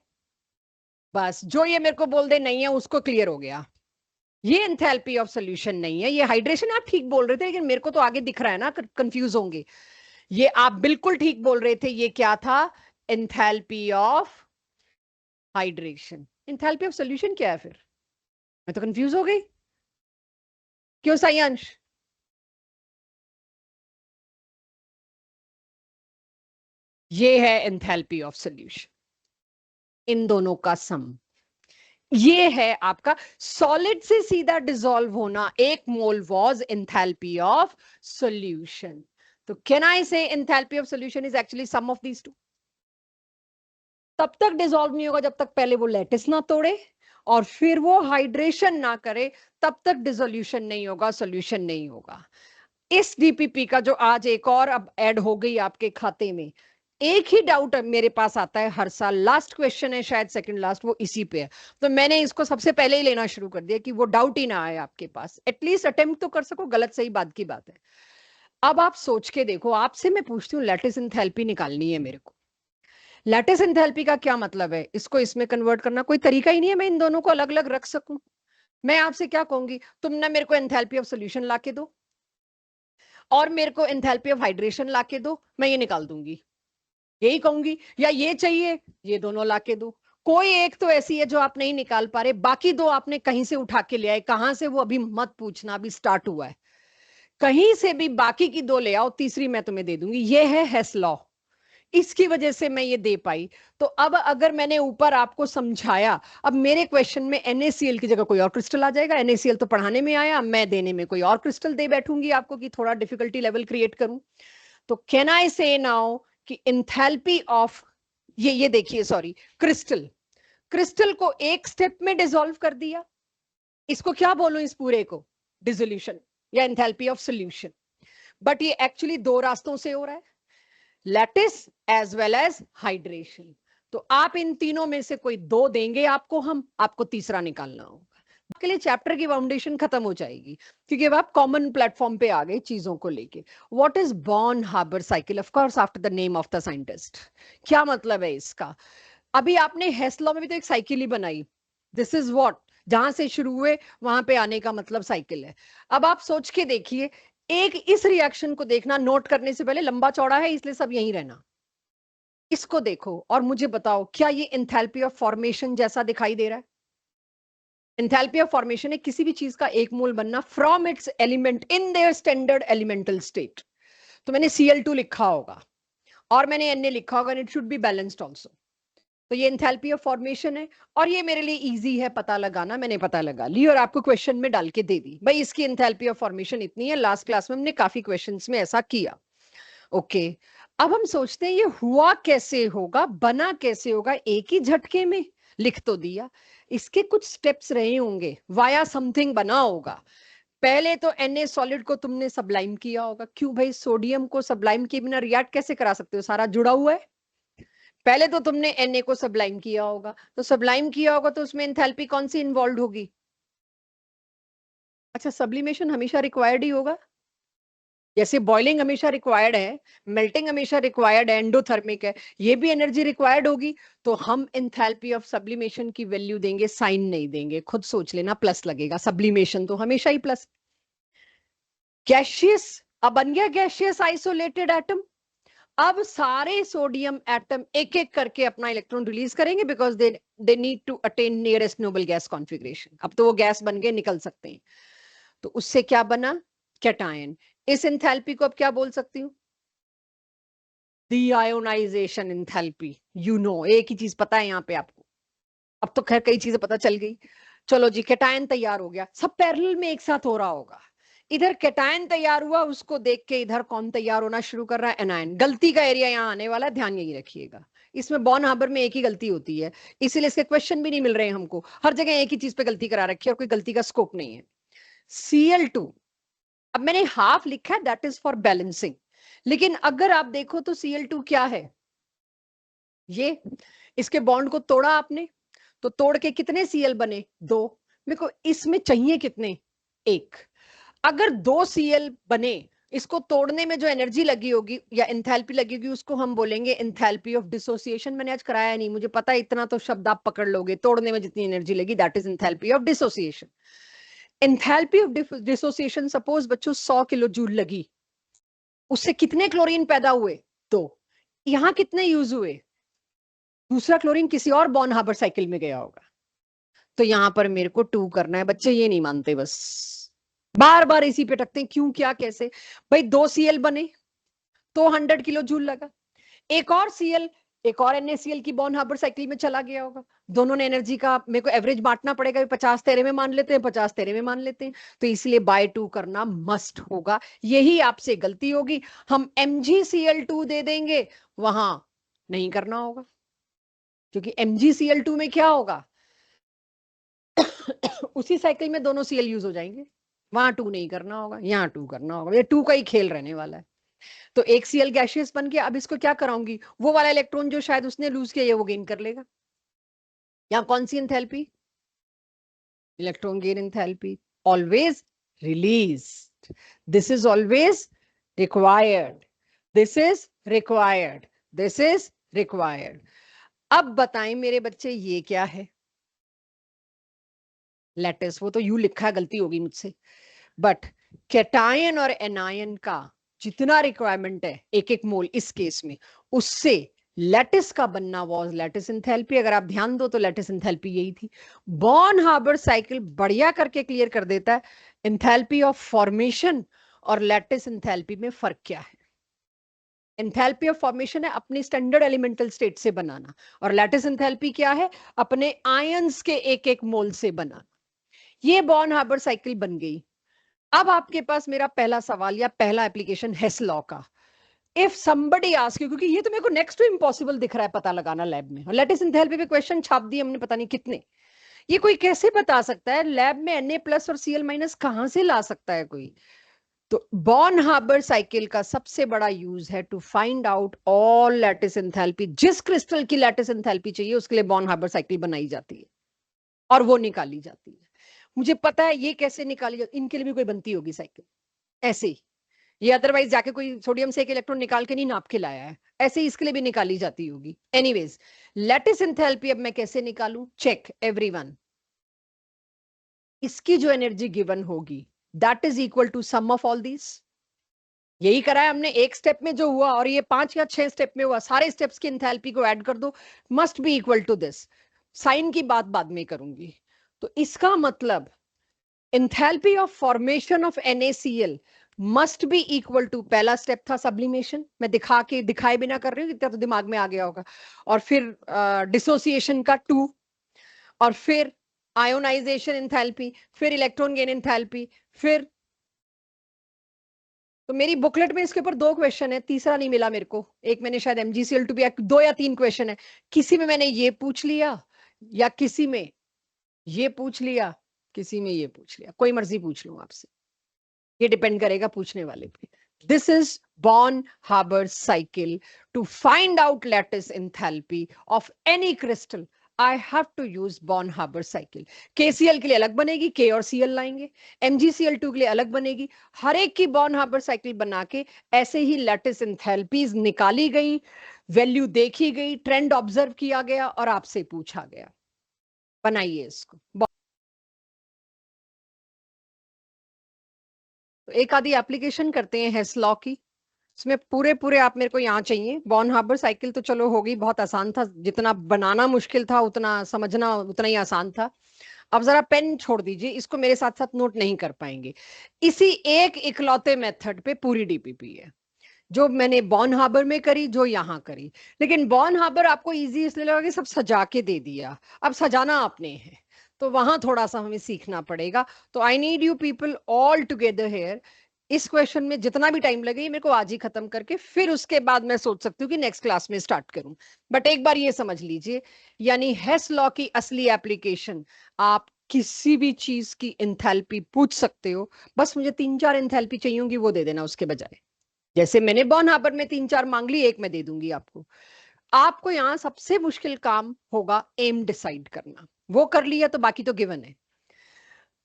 बस जो ये मेरे को बोल दे नहीं है, उसको क्लियर हो गया, ये एंथैल्पी ऑफ सॉल्यूशन नहीं है, ये हाइड्रेशन। आप ठीक बोल रहे थे, लेकिन मेरे को तो आगे दिख रहा है ना, कंफ्यूज होंगे। ये आप बिल्कुल ठीक बोल रहे थे, ये क्या था, enthalpy of hydration. Enthalpy of solution क्या है फिर? मैं तो कंफ्यूज हो गई, क्यों सायांश? ये है एंथैल्पी ऑफ सॉल्यूशन, इन दोनों का सम। ये है आपका सॉलिड से सीधा डिसॉल्व होना, एक mole was enthalpy of solution. तो can I say enthalpy of solution is actually sum of these two. तब तक डिसॉल्व नहीं होगा जब तक पहले वो लैटिस ना तोड़े, और फिर वो हाइड्रेशन ना करे, तब तक डिसोल्यूशन नहीं होगा, सॉल्यूशन नहीं होगा। इस डीपीपी का जो आज एक और अब ऐड हो गई आपके खाते में, एक ही डाउट मेरे पास आता है हर साल, लास्ट क्वेश्चन है शायद, सेकंड लास्ट, वो इसी पे है। तो मैंने इसको सबसे पहले ही लेना शुरू कर दिया कि वो डाउट ही ना आए आपके पास, एटलीस्ट अटेम्प्ट तो कर सको, गलत सही बात की बात है। अब आप सोच के देखो, आपसे मैं पूछती हूँ, लैटिस एंथैल्पी निकालनी है मेरे को। लैटिस एंथैल्पी का क्या मतलब है, इसको इसमें कन्वर्ट करना कोई तरीका ही नहीं है मैं इन दोनों को अलग अलग रख सकूं। मैं आपसे क्या कहूंगी, तुम ना मेरे को एंथैल्पी ऑफ सॉल्यूशन लाके दो और मेरे को एंथैल्पी ऑफ हाइड्रेशन लाके दो, मैं ये निकाल दूंगी, यही कहूंगी। या ये चाहिए, ये दोनों लाके दो। कोई एक तो ऐसी है जो आप नहीं निकाल पा रहे, बाकी दो आपने कहीं से उठा के ले आए, कहां से वो अभी मत पूछना, अभी स्टार्ट हुआ है। कहीं से भी बाकी की दो ले आओ, तीसरी मैं तुम्हें दे दूंगी। ये है हेस लॉ, इसकी वजह से मैं ये दे पाई। तो अब अगर मैंने ऊपर आपको समझाया, अब मेरे क्वेश्चन में NaCl की जगह कोई और क्रिस्टल आ जाएगा। NaCl तो पढ़ाने में आया, मैं देने में कोई और क्रिस्टल दे बैठूंगी आपको कि थोड़ा डिफिकल्टी लेवल क्रिएट करूं। तो कैन आई से नाउ कि एंथैल्पी ऑफ ये देखिए, सॉरी, क्रिस्टल, क्रिस्टल को एक स्टेप में डिसॉल्व कर दिया, इसको क्या बोलूं इस पूरे को, डिसोल्यूशन या एंथैल्पी ऑफ सॉल्यूशन। बट ये एक्चुअली दो रास्तों से हो रहा है, lattice as well as hydration. तो आप इन तीनों में से कोई दो देंगे आपको, हम आपको तीसरा निकालना होगा। के लिए चैप्टर की फाउंडेशन खत्म हो जाएगी, क्योंकि अब आप कॉमन प्लेटफॉर्म पे आ गए चीजों को लेके। What is Born Haber cycle, of course after the name of the scientist. क्या मतलब है इसका? अभी आपने हेस लॉ में भी तो एक साइकिल ही बनाई, दिस इज व्हाट, जहां से शुरू हुए वहां पे आने का मतलब साइकिल है। अब आप सोच के देखिए, एक इस रिएक्शन को देखना, नोट करने से पहले लंबा चौड़ा है इसलिए सब यहीं रहना, इसको देखो और मुझे बताओ, क्या ये एंथैल्पी ऑफ फॉर्मेशन जैसा दिखाई दे रहा है? एंथैल्पी ऑफ फॉर्मेशन है किसी भी चीज का एक मोल बनना from its element in their standard elemental state. तो मैंने Cl2 लिखा होगा और मैंने Na लिखा होगा, it should be balanced also. तो ये एंथैल्पी ऑफ फॉर्मेशन है, और ये मेरे लिए इजी है पता लगाना, मैंने पता लगा ली और आपको क्वेश्चन में डाल के दे दी, भाई इसकी एंथैल्पी ऑफ फॉर्मेशन इतनी है। लास्ट क्लास में हमने काफी क्वेश्चंस में ऐसा किया। ओके, अब हम सोचते हैं ये हुआ कैसे होगा, बना कैसे होगा, एक ही झटके में लिख तो दिया, इसके कुछ स्टेप्स रहे होंगे, वाया समथिंग बना होगा। पहले तो Na सॉलिड को तुमने सबलाइम किया होगा। क्यों भाई, सोडियम को सबलाइम किए बिना रिएक्ट कैसे करा सकते हो, सारा जुड़ा हुआ है। पहले तो तुमने Na को सबलाइम किया होगा, तो सबलाइम किया होगा तो उसमें एंथैल्पी कौन सी इन्वॉल्व होगी। अच्छा, सब्लिमेशन हमेशा रिक्वायर्ड ही होगा, जैसे बॉइलिंग हमेशा रिक्वायर्ड है, मेल्टिंग हमेशा रिक्वायर्ड है, एंडोथर्मिक है, ये भी एनर्जी रिक्वायर्ड होगी। तो हम एंथैल्पी ऑफ सब्लिमेशन की वैल्यू देंगे, साइन नहीं देंगे, खुद सोच लेना, प्लस लगेगा, सब्लिमेशन तो हमेशा ही प्लस। गैशियस, अब बन गया गैशियस आइसोलेटेड एटम। अब सारे सोडियम एटम एक एक करके अपना इलेक्ट्रॉन रिलीज करेंगे, because they need to attain nearest noble gas configuration. अब तो वो गैस बन गए, निकल सकते हैं। तो उससे क्या बना, कैटायन। इस एंथैल्पी को अब क्या बोल सकती हूँ, डीआयोनाइजेशन एंथैल्पी। यू नो, एक ही चीज पता है यहाँ पे आपको, अब तो खैर कई चीजें पता चल गई। चलो जी, कैटायन तैयार हो गया, सब पैरेलल में एक साथ हो रहा होगा। इधर कैटायन तैयार हुआ, उसको देख के इधर कौन तैयार होना शुरू कर रहा है, एनायन। गलती का एरिया यहाँ आने वाला है, ध्यान यही रखिएगा। इसमें बॉर्न हार्बर में एक ही गलती होती है, इसीलिए इसके क्वेश्चन भी नहीं मिल रहे हैं हमको, हर जगह एक ही चीज पे गलती करा रखी है और कोई गलती का स्कोप नहीं है। Cl2, अब मैंने हाफ लिखा है, दैट इज फॉर बैलेंसिंग, लेकिन अगर आप देखो तो Cl2 क्या है, ये इसके बॉन्ड को तोड़ा आपने, तो तोड़ के कितने Cl बने, 2। मेरे को इसमें चाहिए कितने, 1। अगर 2 Cl बने, इसको तोड़ने में जो एनर्जी लगी होगी या एंथैल्पी लगी होगी, उसको हम बोलेंगे एंथैल्पी ऑफ डिसोसिएशन। मैंने आज कराया नहीं, मुझे पता है, इतना तो शब्द आप पकड़ लोगे, तोड़ने में जितनी एनर्जी लगी, that is enthalpy of dissociation. Enthalpy of dissociation, suppose बच्चों 100 किलो जूल लगी, उससे कितने क्लोरीन पैदा हुए, 2। यहां कितने यूज हुए, दूसरा क्लोरीन किसी और बॉर्न हार्बर साइकिल में गया होगा, तो यहां पर मेरे को 2 करना है। बच्चे ये नहीं मानते, बस बार बार इसी पे टकते हैं, क्यों क्या कैसे। भाई 2 Cl बने तो 100 किलो जूल लगा, एक और Cl, एक और NaCl की बॉर्न हार्बर साइकिल में चला गया होगा, दोनों ने एनर्जी का मेरे को एवरेज बांटना पड़ेगा, 50 तेरे में मान लेते हैं, 50 तेरे में मान लेते हैं, तो इसलिए बाय 2 करना मस्ट होगा। यही आपसे गलती होगी, हम MgCl2 दे देंगे, वहां नहीं करना होगा, क्योंकि MgCl2 में क्या होगा उसी साइकिल में दोनों Cl यूज हो जाएंगे, वहां 2 नहीं करना होगा, यहाँ 2 करना होगा, ये 2 का ही खेल रहने वाला है। तो एक Cl गैशियस बन गया, अब इसको क्या कराऊंगी, वो वाला इलेक्ट्रॉन जो शायद उसने लूज किया, ये वो गेन कर लेगा। यहाँ कौन सी enthalpy, electron gain enthalpy, always released, this is always required, this is required, this is required. अब बताएं मेरे बच्चे, ये क्या है, लैटिस। वो तो यू लिखा है, गलती होगी मुझसे, बट कैटायन और एनायन का जितना रिक्वायरमेंट है, एक एक मोल इस केस में, उससे लैटिस का बनना वाज लैटिस एंथैल्पी। अगर आप ध्यान दो तो लैटिस एंथैल्पी यही थी। बॉर्न हार्बर साइकिल बढ़िया करके क्लियर कर देता है एंथैल्पी ऑफ फॉर्मेशन और लैटिस एंथैल्पी में फर्क क्या है। एंथैल्पी ऑफ फॉर्मेशन है अपनी स्टैंडर्ड एलिमेंटल स्टेट से बनाना, और लैटिस एंथैल्पी क्या है, अपने आयंस के एक एक मोल से बनाना। ये बॉर्न हार्बर साइकिल बन गई। अब आपके पास मेरा पहला सवाल या पहला एप्लीकेशन हेस लॉ का। इफ somebody ask you, क्योंकि ये तो मेरे को नेक्स्ट टू इम्पॉसिबल दिख रहा है पता लगाना लैब में, और लैटिस एंथैल्पी पे क्वेश्चन छाप दिए हमने पता नहीं कितने, ये कोई कैसे बता सकता है लैब में Na+ और Cl- कहां से ला सकता है कोई। तो बॉर्न हार्बर साइकिल का सबसे बड़ा यूज है to find out all lattice enthalpy. जिस क्रिस्टल की लैटिस एंथैल्पी चाहिए उसके लिए बॉर्न हार्बर साइकिल बनाई जाती है और वो निकाली जाती है। मुझे पता है ये कैसे निकाली जाती, इनके लिए भी कोई बनती होगी साइकिल ऐसे ही, ये अदरवाइज जाके कोई सोडियम से एक इलेक्ट्रॉन निकाल के नहीं नाप के लाया है, ऐसे ही इसके लिए भी निकाली जाती होगी। एनीवेज, लैटिस एंथैल्पी अब मैं कैसे निकालूं, चेक एवरीवन, इसकी जो एनर्जी गिवन होगी that is equal to sum of all this. यही करा है हमने, एक स्टेप में जो हुआ और ये 5 या 6 स्टेप में हुआ, सारे स्टेप्स की एंथैल्पी को ऐड कर दो, must be equal to this. Sign की बात बाद में करूंगी। तो इसका मतलब enthalpy of formation of NaCl must be equal to, पहला स्टेप था सब्लिमेशन, मैं दिखाए बिना कर रही हूँ, इतना तो दिमाग में आ गया होगा, और फिर डिसोसिएशन का 2, और फिर आयोनाइजेशन एंथैल्पी, फिर इलेक्ट्रॉन गेन एंथैल्पी, फिर, तो मेरी बुकलेट में इसके ऊपर 2 क्वेश्चन है, तीसरा नहीं मिला मेरे को। एक मैंने शायद MgCl2 भी, 2 या 3 क्वेश्चन है, किसी में मैंने ये पूछ लिया या किसी में ये पूछ लिया, किसी में ये पूछ लिया, कोई मर्जी पूछ लूं आपसे। ये डिपेंड करेगा पूछने वाले पे। This is Born-Haber cycle. To find out lattice enthalpy of any crystal, I have to use Born-Haber cycle. KCl के लिए अलग बनेगी, K और Cl लाएंगे, MgCl2 के लिए अलग बनेगी, हर एक की Born-Haber cycle बना के ऐसे ही लैटिस एंथैल्पीज निकाली गई, वैल्यू देखी गई, ट्रेंड ऑब्जर्व किया गया और आपसे पूछा गया। बनाइए इसको। तो एक आधी एप्लीकेशन करते हैं हेस लॉ की, इसमें पूरे पूरे आप मेरे को यहाँ चाहिए। Born-Haber साइकिल तो चलो होगी, बहुत आसान था, जितना बनाना मुश्किल था उतना समझना उतना ही आसान था। अब जरा पेन छोड़ दीजिए, इसको मेरे साथ साथ नोट नहीं कर पाएंगे। इसी एक इकलौते मेथड पे पूरी डीपीपी है, जो मैंने Born-Haber में करी, जो यहाँ करी। लेकिन Born-Haber आपको इजी इसलिए लगा कि सब सजा के दे दिया, अब सजाना आपने है, तो वहां थोड़ा सा हमें सीखना पड़ेगा। तो I need you people all together here. इस क्वेश्चन में जितना भी टाइम लगे मेरे को आज ही खत्म करके फिर उसके बाद मैं सोच सकती हूँ कि नेक्स्ट क्लास में स्टार्ट करूं। बट एक बार ये समझ लीजिए, यानी हेस लॉ की असली एप्लीकेशन, आप किसी भी चीज की एंथैल्पी पूछ सकते हो, बस मुझे 3-4 एंथैल्पी चाहिए होंगी, वो दे देना उसके बजाय। जैसे मैंने Born-Haber में 3-4 मांग ली, एक मैं दे दूंगी आपको। आपको यहाँ सबसे मुश्किल काम होगा एम डिसाइड करना, वो कर लिया तो बाकी तो गिवन है।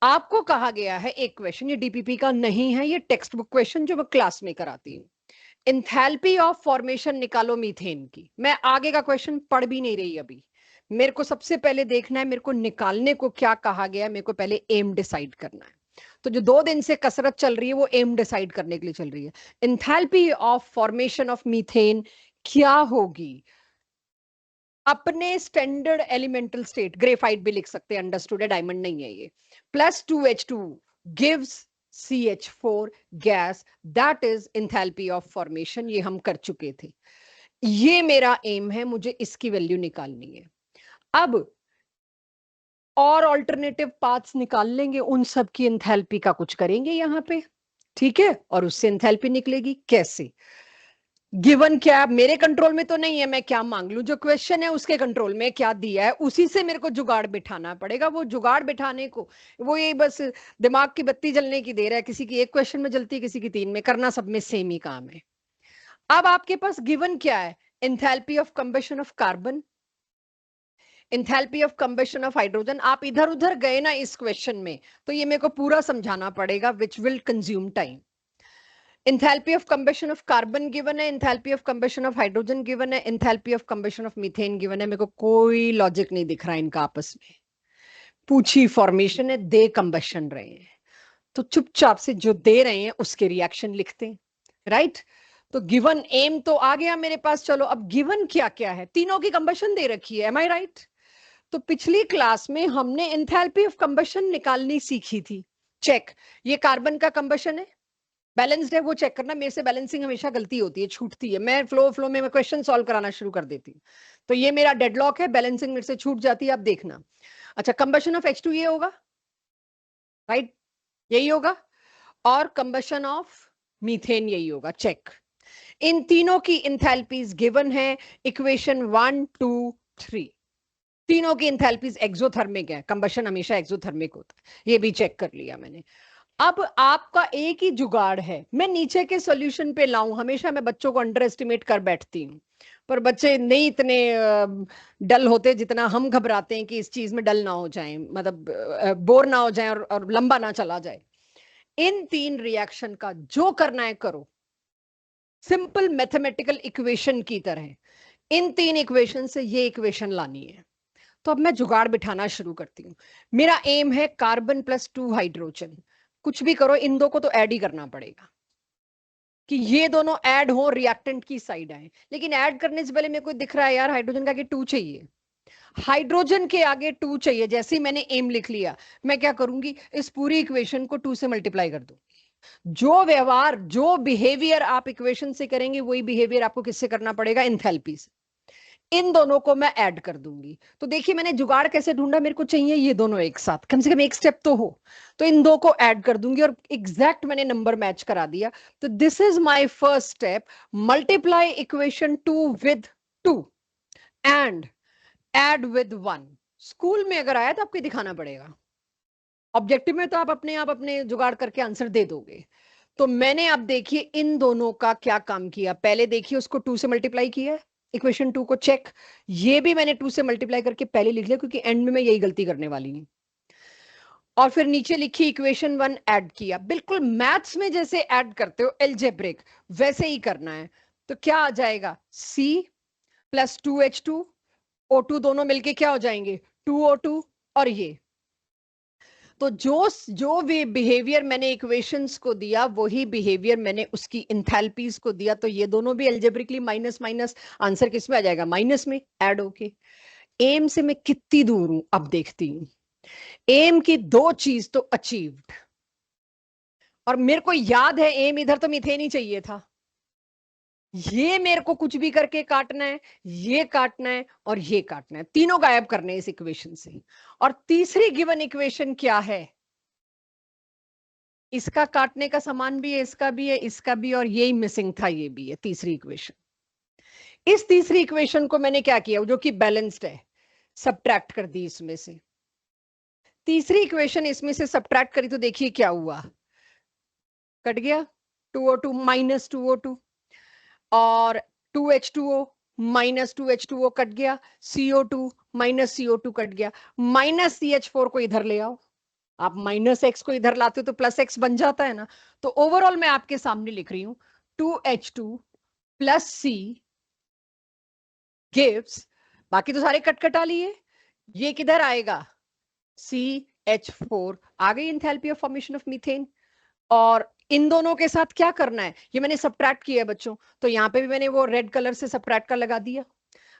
आपको कहा गया है एक क्वेश्चन, ये डीपीपी का नहीं है, ये टेक्स्ट बुक क्वेश्चन जो मैं क्लास में कराती हूँ। एंथैल्पी ऑफ फॉर्मेशन निकालो मीथेन की। मैं आगे का क्वेश्चन पढ़ भी नहीं रही अभी, मेरे को सबसे पहले देखना है मेरे को निकालने को क्या कहा गया है, मेरे को पहले एम डिसाइड करना है। तो जो 2 दिन से कसरत चल रही है वो एम डिसाइड करने के लिए चल रही है। Enthalpy of formation of methane क्या होगी अपने स्टैंडर्ड एलिमेंटल स्टेट, ग्रेफाइट भी लिख सकते हैं, अंडरस्टूड है, डायमंड नहीं है ये, +2H2 gives CH4 gas, that is enthalpy of formation. ये हम कर चुके थे, ये मेरा एम है, मुझे इसकी वैल्यू निकालनी है। अब और ऑल्टरनेटिव पाथ्स निकाल लेंगे, उन सब की एंथैल्पी का कुछ करेंगे यहाँ पे, ठीक है, और उससे एंथैल्पी निकलेगी कैसे। गिवन क्या मेरे कंट्रोल में तो नहीं है, मैं क्या मांग लूं, जो क्वेश्चन है उसके कंट्रोल में क्या दिया है उसी से मेरे को जुगाड़ बिठाना पड़ेगा। वो जुगाड़ बिठाने को, वो ये बस दिमाग की बत्ती जलने की देर है, किसी की एक क्वेश्चन में जलती है, किसी की 3 में, करना सब में सेम ही काम है। अब आपके पास गिवन क्या है, enthalpy of combustion of carbon, enthalpy of combustion of hydrogen. आप इधर उधर गए ना इस क्वेश्चन में, तो ये मेरे को पूरा समझाना पड़ेगा, which will consume time. Enthalpy of combustion of carbon given है, enthalpy of combustion of hydrogen given है, enthalpy of combustion of methane given है। मेरे को कोई लॉजिक नहीं दिख रहा है इनका आपस में, पूछी फॉर्मेशन है, दे कंबशन रहे हैं, तो चुपचाप से जो दे रहे हैं उसके रिएक्शन लिखते हैं, राइट। तो गिवन एम तो आ गया मेरे पास। चलो अब गिवन क्या क्या है, तीनों की कंबशन दे रखी है, एम आई राइट। तो पिछली क्लास में हमने एंथैल्पी ऑफ कंबशन निकालनी सीखी थी। चेक, ये कार्बन का कंबशन है, बैलेंस्ड है, वो चेक करना। मेरे से बैलेंसिंग हमेशा गलती होती है, छूटती है, मैं फ्लो में मैं क्वेश्चन सॉल्व कराना शुरू कर देती हूँ, तो ये मेरा डेडलॉक है, बैलेंसिंग मेरे से छूट जाती है, आप देखना। अच्छा, कंबशन ऑफ H2 ये होगा, राइट, यही होगा, और कंबशन ऑफ मीथेन यही होगा, चेक। इन तीनों की इंथैल्पीज गिवन है, इक्वेशन 1 2 3, तीनों की इंथैल्पीज एक्सोथर्मिक है, कंबशन हमेशा एक्सोथर्मिक होता है, ये भी चेक कर लिया मैंने। अब आपका एक ही जुगाड़ है, मैं नीचे के सॉल्यूशन पे लाऊं, हमेशा मैं बच्चों को अंडर एस्टिमेट कर बैठती हूँ, पर बच्चे नहीं इतने डल होते जितना हम घबराते हैं कि इस चीज में डल ना हो जाए, मतलब बोर ना हो जाए और लंबा ना चला जाए। इन 3 रिएक्शन का जो करना है करो, सिंपल मैथमेटिकल इक्वेशन की तरह। इन 3 इक्वेशन से ये इक्वेशन लानी है। तो अब मैं जुगाड़ बिठाना शुरू करती हूँ। मेरा एम है कार्बन +2 हाइड्रोजन, कुछ भी करो इन दो को तो ऐड ही करना पड़ेगा कि ये दोनों ऐड हो, रिएक्टेंट की साइड आए। लेकिन ऐड करने से पहले मेरे को दिख रहा है यार, हाइड्रोजन का आगे 2 चाहिए, हाइड्रोजन के आगे 2 चाहिए। जैसे ही मैंने एम लिख लिया, मैं क्या करूंगी, इस पूरी इक्वेशन को 2 से मल्टीप्लाई कर दूं। जो व्यवहार, जो बिहेवियर आप इक्वेशन से करेंगे, वही बिहेवियर आपको किससे करना पड़ेगा, एंथैल्पी से। इन दोनों को मैं ऐड कर दूंगी। तो देखिए मैंने जुगाड़ कैसे ढूंढा, मेरे को चाहिए ये दोनों एक साथ, कम से कम एक स्टेप तो हो, तो इन दो को ऐड कर दूंगी और एग्जैक्ट मैंने नंबर मैच करा दिया। तो this is my first step, multiply equation 2 with 2 and add with 1। School में अगर आया तो आपको दिखाना पड़ेगा, ऑब्जेक्टिव में तो आप अपने जुगाड़ करके आंसर दे दोगे। तो मैंने अब देखिए इन दोनों का क्या काम किया, पहले देखिए उसको 2 से मल्टीप्लाई किया है, इक्वेशन 2 को चेक, ये भी मैंने 2 से मल्टीप्लाई करके पहले लिख लिया क्योंकि एंड में मैं यही गलती करने वाली हूं। और फिर नीचे लिखी इक्वेशन 1 ऐड किया, बिल्कुल मैथ्स में जैसे ऐड करते हो एलजेब्रिक वैसे ही करना है। तो क्या आ जाएगा, C प्लस 2H2 O2 दोनों मिलके क्या हो जाएंगे 2O2। और ये तो जो भी बिहेवियर मैंने इक्वेशंस को दिया वही बिहेवियर मैंने उसकी इंथैल्पीज को दिया। तो ये दोनों भी एल्जेब्रिकली माइनस माइनस, आंसर किस में आ जाएगा, माइनस में ऐड होके। एम से मैं कितनी दूर हूं अब देखती हूं। एम की दो चीज तो अचीव्ड, और मेरे को याद है एम इधर तो मीथेन ही चाहिए था। ये मेरे को कुछ भी करके काटना है, ये काटना है और ये काटना है, तीनों गायब करने हैं इस इक्वेशन से। और तीसरी गिवन इक्वेशन क्या है, इसका काटने का समान भी है, इसका भी है, इसका भी, और यही मिसिंग था, ये भी है तीसरी इक्वेशन। इस तीसरी इक्वेशन को मैंने क्या किया, जो कि बैलेंस्ड है, सब्ट्रैक्ट कर दी इसमें से। तीसरी इक्वेशन इसमें से सब्ट्रैक्ट करी तो देखिए क्या हुआ, कट गया 2O2 माइनस 2O2, और 2H2O माइनस 2H2O कट गया, CO2 माइनस CO2 कट गया, माइनस CH4 को इधर ले आओ, आप माइनस एक्स को इधर लाते हो तो प्लस एक्स बन जाता है ना। तो ओवरऑल मैं आपके सामने लिख रही हूं 2H2 प्लस C गिव्स, बाकी तो सारे कट कटा लिए, ये किधर आएगा CH4, आ गई enthalpy of formation of methane. और इन दोनों के साथ क्या करना है, ये मैंने सब्ट्रैक्ट किया है बच्चों, तो यहां पे भी मैंने वो रेड कलर से सब्ट्रैक्ट का लगा दिया।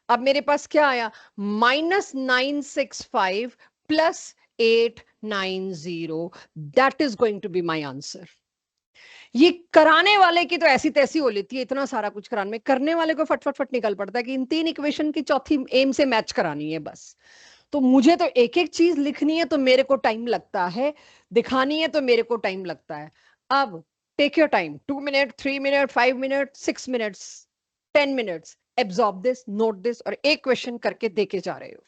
अब मेरे पास क्या आया, -965 plus 890, that is going to be my answer. ये कराने वाले की तो ऐसी तैसी हो लेती है, इतना सारा कुछ कराने में, करने वाले को फट फट फट निकल पड़ता है कि इन तीन इक्वेशन की चौथी एम से मैच करानी है बस। तो मुझे तो एक एक चीज लिखनी है तो मेरे को टाइम लगता है, दिखानी है तो मेरे को टाइम लगता है। अब take your time, 2 minute, 3 minute, 5 minute, 6 minutes, 10 minutes, absorb this, note this, और एक क्वेश्चन करके देके जा रहे हो।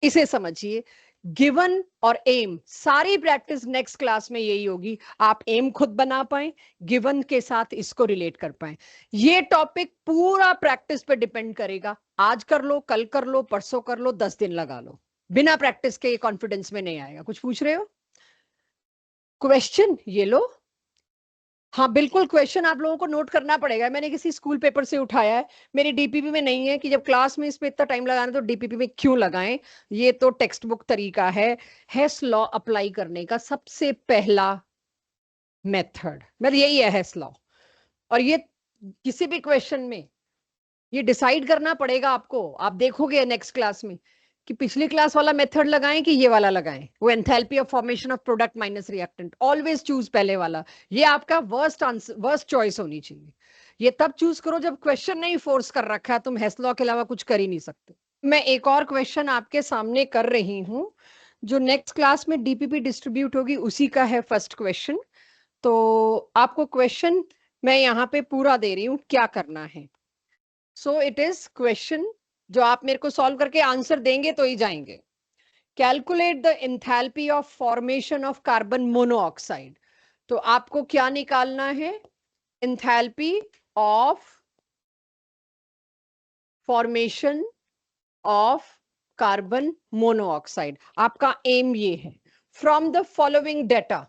इसे समझिए, गिवन और एम, सारी प्रैक्टिस नेक्स्ट क्लास में यही होगी, आप एम खुद बना पाए, गिवन के साथ इसको रिलेट कर पाए। ये टॉपिक पूरा प्रैक्टिस पे डिपेंड करेगा, आज कर लो, कल कर लो, परसों कर लो, 10 दिन लगा लो, बिना प्रैक्टिस के ये कॉन्फिडेंस में नहीं आएगा। कुछ पूछ रहे हो, क्वेश्चन ये लो। हाँ बिल्कुल, क्वेश्चन आप लोगों को नोट करना पड़ेगा, मैंने किसी स्कूल पेपर से उठाया है, मेरी डीपीपी में नहीं है कि जब क्लास में इस पे इतना टाइम लगाना तो डीपीपी में क्यों लगाएं। ये तो टेक्स्ट बुक तरीका है हेस लॉ अप्लाई करने का, सबसे पहला मेथड मतलब यही है हेस लॉ। और ये किसी भी क्वेश्चन में ये डिसाइड करना पड़ेगा आपको, आप देखोगे नेक्स्ट क्लास में कि पिछली क्लास वाला मेथड लगाएं कि ये वाला लगाएं, वो enthalpy of formation of product minus reactant, always choose पहले वाला। ये आपका वर्स्ट आंसर, वर्स्ट चॉइस होनी चाहिए। ये तब चूज करो जब क्वेश्चन नहीं फोर्स कर रखा है, तुम हेस लॉ के अलावा कुछ कर ही नहीं सकते। मैं एक और क्वेश्चन आपके सामने कर रही हूं, जो नेक्स्ट क्लास में डीपीपी डिस्ट्रीब्यूट होगी उसी का है फर्स्ट क्वेश्चन। तो आपको क्वेश्चन मैं यहाँ पे पूरा दे रही हूँ, क्या करना है। सो इट इज क्वेश्चन जो आप मेरे को सॉल्व करके आंसर देंगे तो ही जाएंगे। Calculate the enthalpy of formation of carbon monoxide. तो आपको क्या निकालना है, enthalpy of formation of carbon monoxide, आपका एम ये है, फ्रॉम द फॉलोइंग डेटा।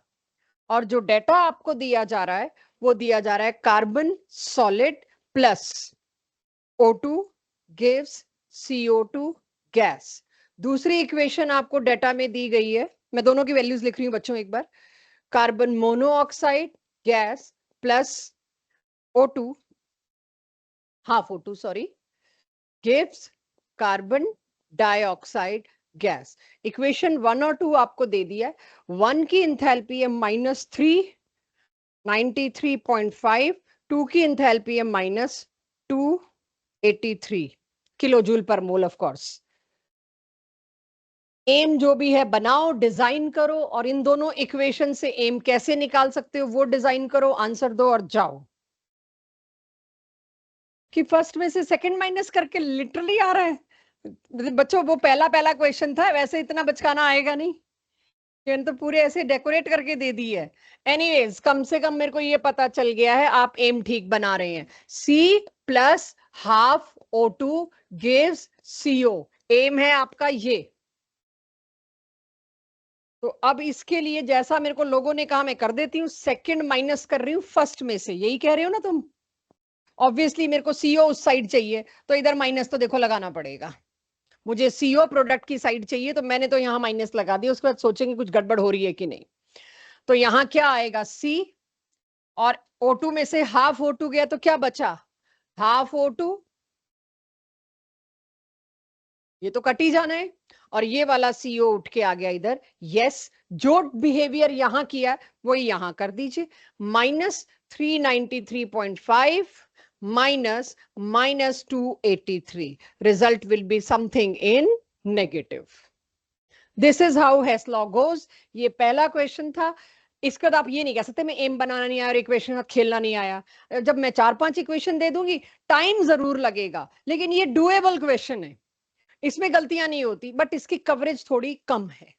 और जो डेटा आपको दिया जा रहा है वो दिया जा रहा है carbon solid plus O2 gives CO2 gas. दूसरी इक्वेशन आपको डेटा में दी गई है, मैं दोनों की वैल्यूज लिख रही हूं बच्चों एक बार, carbon monoxide gas plus O2, half O2 sorry, gives carbon dioxide gas. Equation 1 और 2 आपको दे दिया है। 1 की इंथैल्पी है -393.5, 2 की इंथैल्पी है -283 किलो जूल पर मोल। ऑफ कोर्स एम जो भी है बनाओ, डिजाइन करो, और इन दोनों इक्वेशन से एम कैसे निकाल सकते हो वो डिजाइन करो, आंसर दो और जाओ। कि फर्स्ट में से सेकंड माइनस करके लिटरली आ रहा है बच्चों, वो पहला पहला क्वेश्चन था, वैसे इतना बचकाना आएगा नहीं। मैंने तो पूरे ऐसे डेकोरेट करके दे दी है। एनीवेज, कम से कम मेरे को ये पता चल गया है आप एम ठीक बना रहे हैं। C plus half O2 gives CO, aim है आपका ये। तो अब इसके लिए जैसा मेरे को लोगों ने कहा मैं कर देती हूँ, सेकंड माइनस कर रही हूँ फर्स्ट में से, यही कह रहे हो ना तुम। ऑब्वियसली मेरे को CO उस साइड चाहिए, तो इधर माइनस तो देखो लगाना पड़ेगा। मुझे CO प्रोडक्ट की साइड चाहिए, तो मैंने तो यहाँ माइनस लगा दिया। उसके बाद सोचेंगे कुछ गड़बड़ हो रही है कि नहीं। तो यहाँ क्या आएगा, C, और O2 में से हाफ O2 गया तो क्या बचा, हाफ O2, ये तो कट ही जाना है। और ये वाला CO उठ के आ गया इधर। यस, जो बिहेवियर यहां किया वही यहां कर दीजिए। -393.5 minus -283, result will be something in negative. This is how Hess law goes. ये पहला क्वेश्चन था। इसके बाद आप ये नहीं कह सकते मैं एम बनाना नहीं आया और इक्वेशन का खेलना नहीं आया। जब मैं 4-5 इक्वेशन दे दूंगी, टाइम जरूर लगेगा, लेकिन ये डुएबल क्वेश्चन है, इसमें गलतियां नहीं होती, बट इसकी कवरेज थोड़ी कम है।